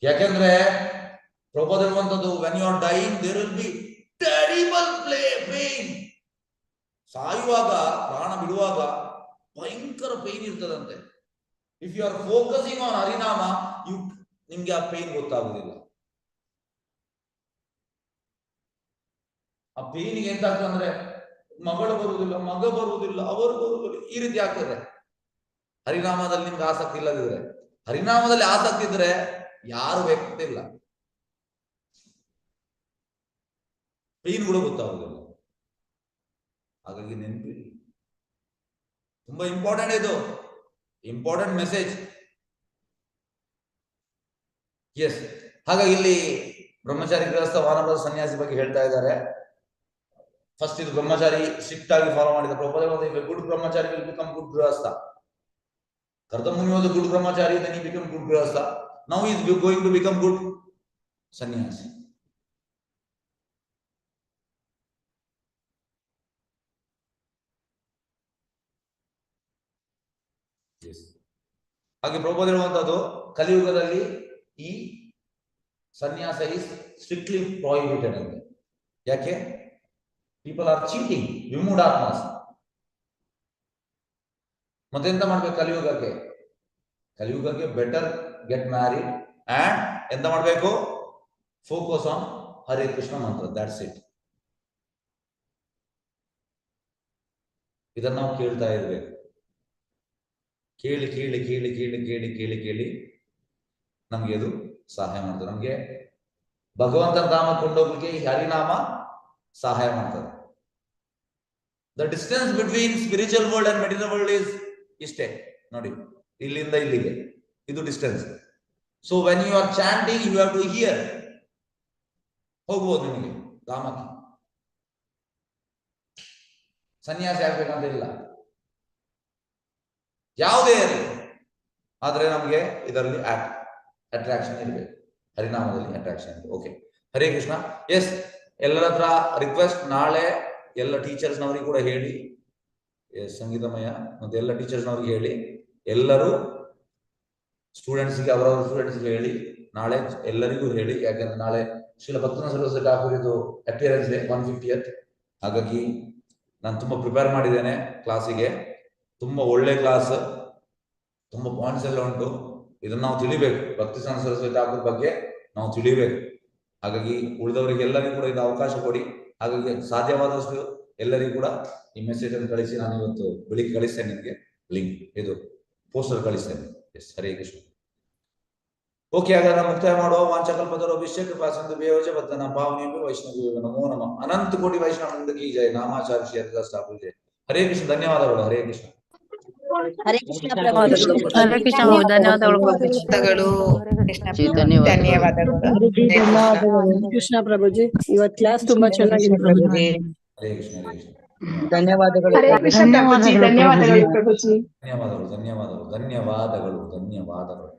ಯಾಕಂದ್ರೆ ಪ್ರಭುಪಾದ ಹೇಳುವಂಥದ್ದು, when you are dying there will be terrible pain. ಸಾಯುವಾಗ, ಪ್ರಾಣ ಬಿಡುವಾಗ ಭಯಂಕರ ಪೇನ್ ಇರ್ತದಂತೆ. If you are focusing on ಹರಿನಾಮ, ನಿಮ್ಗೆ ಆ ಪೇನ್ ಗೊತ್ತಾಗುದಿಲ್ಲ. ಆ ಪೇನಿಗೆ ಎಂತ ಆಗ್ತದೆ ಅಂದ್ರೆ, ಮಗಳು ಬರುವುದಿಲ್ಲ, ಮಗ ಬರುವುದಿಲ್ಲ, ಅವರು ಬರುವುದಿಲ್ಲ, ಈ ರೀತಿ ಆಗ್ತದೆ. ಹರಿನಾಮದಲ್ಲಿ ನಿಮ್ಗೆ ಆಸಕ್ತಿ ಇಲ್ಲದಿದ್ರೆ, ಹರಿನಾಮದಲ್ಲಿ ಆಸಕ್ತಿ ಇದ್ರೆ ಯಾರು ಬೇಕಿಲ್ಲ, ಪೇನ್ ಕೂಡ ಗೊತ್ತಾಗುದಿಲ್ಲ. ಹಾಗಾಗಿ ನೆನಪಿಡಿ, ತುಂಬಾ ಇಂಪಾರ್ಟೆಂಟ್ ಇದು, ಇಂಪಾರ್ಟೆಂಟ್ ಮೆಸೇಜ್. ಎಸ್, ಹಾಗಾಗಿ ಇಲ್ಲಿ ಬ್ರಹ್ಮಚಾರಿ, ಗೃಹಸ್ಥ, ವಾನಪ್ರಸ್ಥ, ಸನ್ಯಾಸಿ ಬಗ್ಗೆ ಹೇಳ್ತಾ ಇದ್ದಾರೆ. ಫಸ್ಟ್ ಇದು ಬ್ರಹ್ಮಚಾರಿ ಸ್ಟ್ರಿಕ್ಟ್ ಆಗಿ ಫಾಲೋ ಮಾಡಿದ Prabhupada. Good brahmachari will become good ಗೃಹಸ್ಥ. Kardamuni was a good brahmachari, then he became good grihastha. Now he is going to become good sannyasi. Yes. ಹಾಗೆ ಪ್ರಭುಪಾದ ಹೇಳುವಂತದ್ದು, ಕಲಿಯುಗದಲ್ಲಿ ಈ ಸನ್ಯಾಸ ಇಸ್ ಸ್ಟ್ರಿಕ್ಟ್ಲಿ ಪ್ರಾಹಿಬಿಟೆಡ್ ಅಂತ. ಯಾಕೆ? ಪೀಪಲ್ ಆರ್ ಚೀಟಿಂಗ್, ವಿಮೂಢಾತ್ಮಾಸ್. ಮತ್ತೆಂತ ಮಾಡ್ಬೇಕು ಕಲಿಯುಗಕ್ಕೆ ಬೆಟರ್ ಗೆಟ್ ಮ್ಯಾರಿಡ್ ಅಂಡ್ ಎಂತ ಮಾಡ್ಬೇಕು? ಫೋಕಸ್ ಆನ್ ಹರೇ ಕೃಷ್ಣ ಮಂತ್ರ, ದ್ಯಾಟ್ಸ್ ಇಟ್. ಇದನ್ನ ನಾವು ಕೇಳ್ತಾ ಇರ್ಬೇಕು. ಕೇಳಿ ನಮ್ಗೆ ಅದು ಸಹಾಯ ಮಾಡ್ತದೆ. ನಮ್ಗೆ ಭಗವಂತನ ಧಾಮ ಕೊಂಡೋಗ್ಲಿಕ್ಕೆ ಈ ಹರಿನಾಮ ಸಹಾಯ ಮಾಡ್ತದೆ. The distance between spiritual world and material world is ಇಷ್ಟೇ ನೋಡಿ, ಇಲ್ಲಿಂದ ಇಲ್ಲಿಗೆ ಇದು distance. So when you are chanting you have to hear. ಹೋಗ್ಬೋದು ನಿಮಗೆ ಧಾಮಕ್ಕೆ, ಸನ್ಯಾಸಿ ಆಗ್ಬೇಕಂತ ಇಲ್ಲ, ಯಾವುದೇ ಇರಲಿ, ಆದ್ರೆ ನಮಗೆ ಇದರಲ್ಲಿ ಅಟ್ರಾಕ್ಷನ್ ಇರಬೇಕು, ಹರಿನಾಮದಲ್ಲಿ ಅಟ್ರಾಕ್ಷನ್ ಇದೆ. ಓಕೆ, ಹರೇ ಕೃಷ್ಣ. ಎಸ್, ಎಲ್ಲರ ಹತ್ರ ರಿಕ್ವೆಸ್ಟ್, ನಾಳೆ ಎಲ್ಲ ಟೀಚರ್ಸ್ನವರಿಗೆ ಕೂಡ ಹೇಳಿ, ಸಂಗೀತಮಯ ಮತ್ತೆ ಎಲ್ಲ ಟೀಚರ್ಸ್ನವ್ರಿಗೆ ಹೇಳಿ, ಎಲ್ಲರೂ ಸ್ಟೂಡೆಂಟ್ಸ್ಗೆ ಅವರವರ ಸ್ಟೂಡೆಂಟ್ಸ್ಗೆ ಹೇಳಿ, ನಾಳೆ ಎಲ್ಲರಿಗೂ ಹೇಳಿ. ಯಾಕಂದ್ರೆ ನಾಳೆ ಶ್ರೀಲ ಭಕ್ತನ ಸರಸ್ವತಿ ಠಾಕೂರ್ ಇದು ಅಪಿಯರೆನ್ಸ್ ಡೇ 150th. ಹಾಗಾಗಿ ನಾನು ತುಂಬಾ ಪ್ರಿಪೇರ್ ಮಾಡಿದ್ದೇನೆ ಕ್ಲಾಸಿಗೆ. ತುಂಬಾ ಒಳ್ಳೆ ಕ್ಲಾಸ್, ತುಂಬಾ ಪಾಯಿಂಟ್ಸ್ ಎಲ್ಲ ಉಂಟು. ಇದನ್ನ ನಾವು ತಿಳಿಬೇಕು, ಭಕ್ತಿ ಸರಸ್ವತಿ ಠಾಕೂರ್ ಬಗ್ಗೆ ನಾವು ತಿಳಿಬೇಕು. ಹಾಗಾಗಿ ಉಳಿದವರಿಗೆ ಎಲ್ಲರಿಗೂ ಕೂಡ ಇದು ಅವಕಾಶ ಕೊಡಿ. ಹಾಗಾಗಿ ಸಾಧ್ಯವಾದಷ್ಟು ಎಲ್ಲರಿಗೂ ಕೂಡ ಈ ಮೆಸೇಜ್ ಅನ್ನು ಕಳಿಸಿ. ನಾನು ಇವತ್ತು ಬೆಳಿಗ್ಗೆ ಕಳಿಸ್ತೇನೆ ನಿಮಗೆ ಲಿಂಕ್, ಇದು ಪೋಸ್ಟರ್ ಕಳಿಸ್ತೇನೆ. ಎಸ್, ಹರೇ ಕೃಷ್ಣ. ಓಕೆ, ಹಾಗಾದ್ರೆ ಮುಕ್ತಾಯ ಮಾಡುವ. ವಾಂಚಕಲ್ಪತರು ಅಭಿಷೇಕ ಕೃಪಾ ಸಿಂಧು ಬೇವಜ ಬದ್ಧನ ಪಾವನಿಯು ವೈಷ್ಣವ ನಮೋ ನಮಃ. ಅನಂತ ಕೋಟಿ ವೈಷ್ಣವ ಕಿ ಜಯ. ನಾಮಾಚಾರ್ಯ ಶ್ರೀ ಹರಿದಾಸ್ ಠಾಕೂರ್ ಜಯ. ಹರೇ ಕೃಷ್ಣ. ಧನ್ಯವಾದಗಳು. ಹರೇ ಕೃಷ್ಣ. ಹರೇ ಕೃಷ್ಣ ಹರೇ ಕೃಷ್ಣ. ಧನ್ಯವಾದಗಳು ಪ್ರಭುಜಿ. ಕೃಷ್ಣ ಪ್ರಭುಜಿ, ಇವತ್ ಕ್ಲಾಸ್ ತುಂಬಾ ಚೆನ್ನಾಗಿದೆ ಪ್ರಭುಜಿ. ಹರೇ ಕೃಷ್ಣ. ಹರೇ ಕೃಷ್ಣ. ಧನ್ಯವಾದಗಳು. ಧನ್ಯವಾದಗಳು ಪ್ರಭುಜಿ. ಧನ್ಯವಾದಗಳು. ಧನ್ಯವಾದಗಳು. ಧನ್ಯವಾದಗಳು. ಧನ್ಯವಾದಗಳು.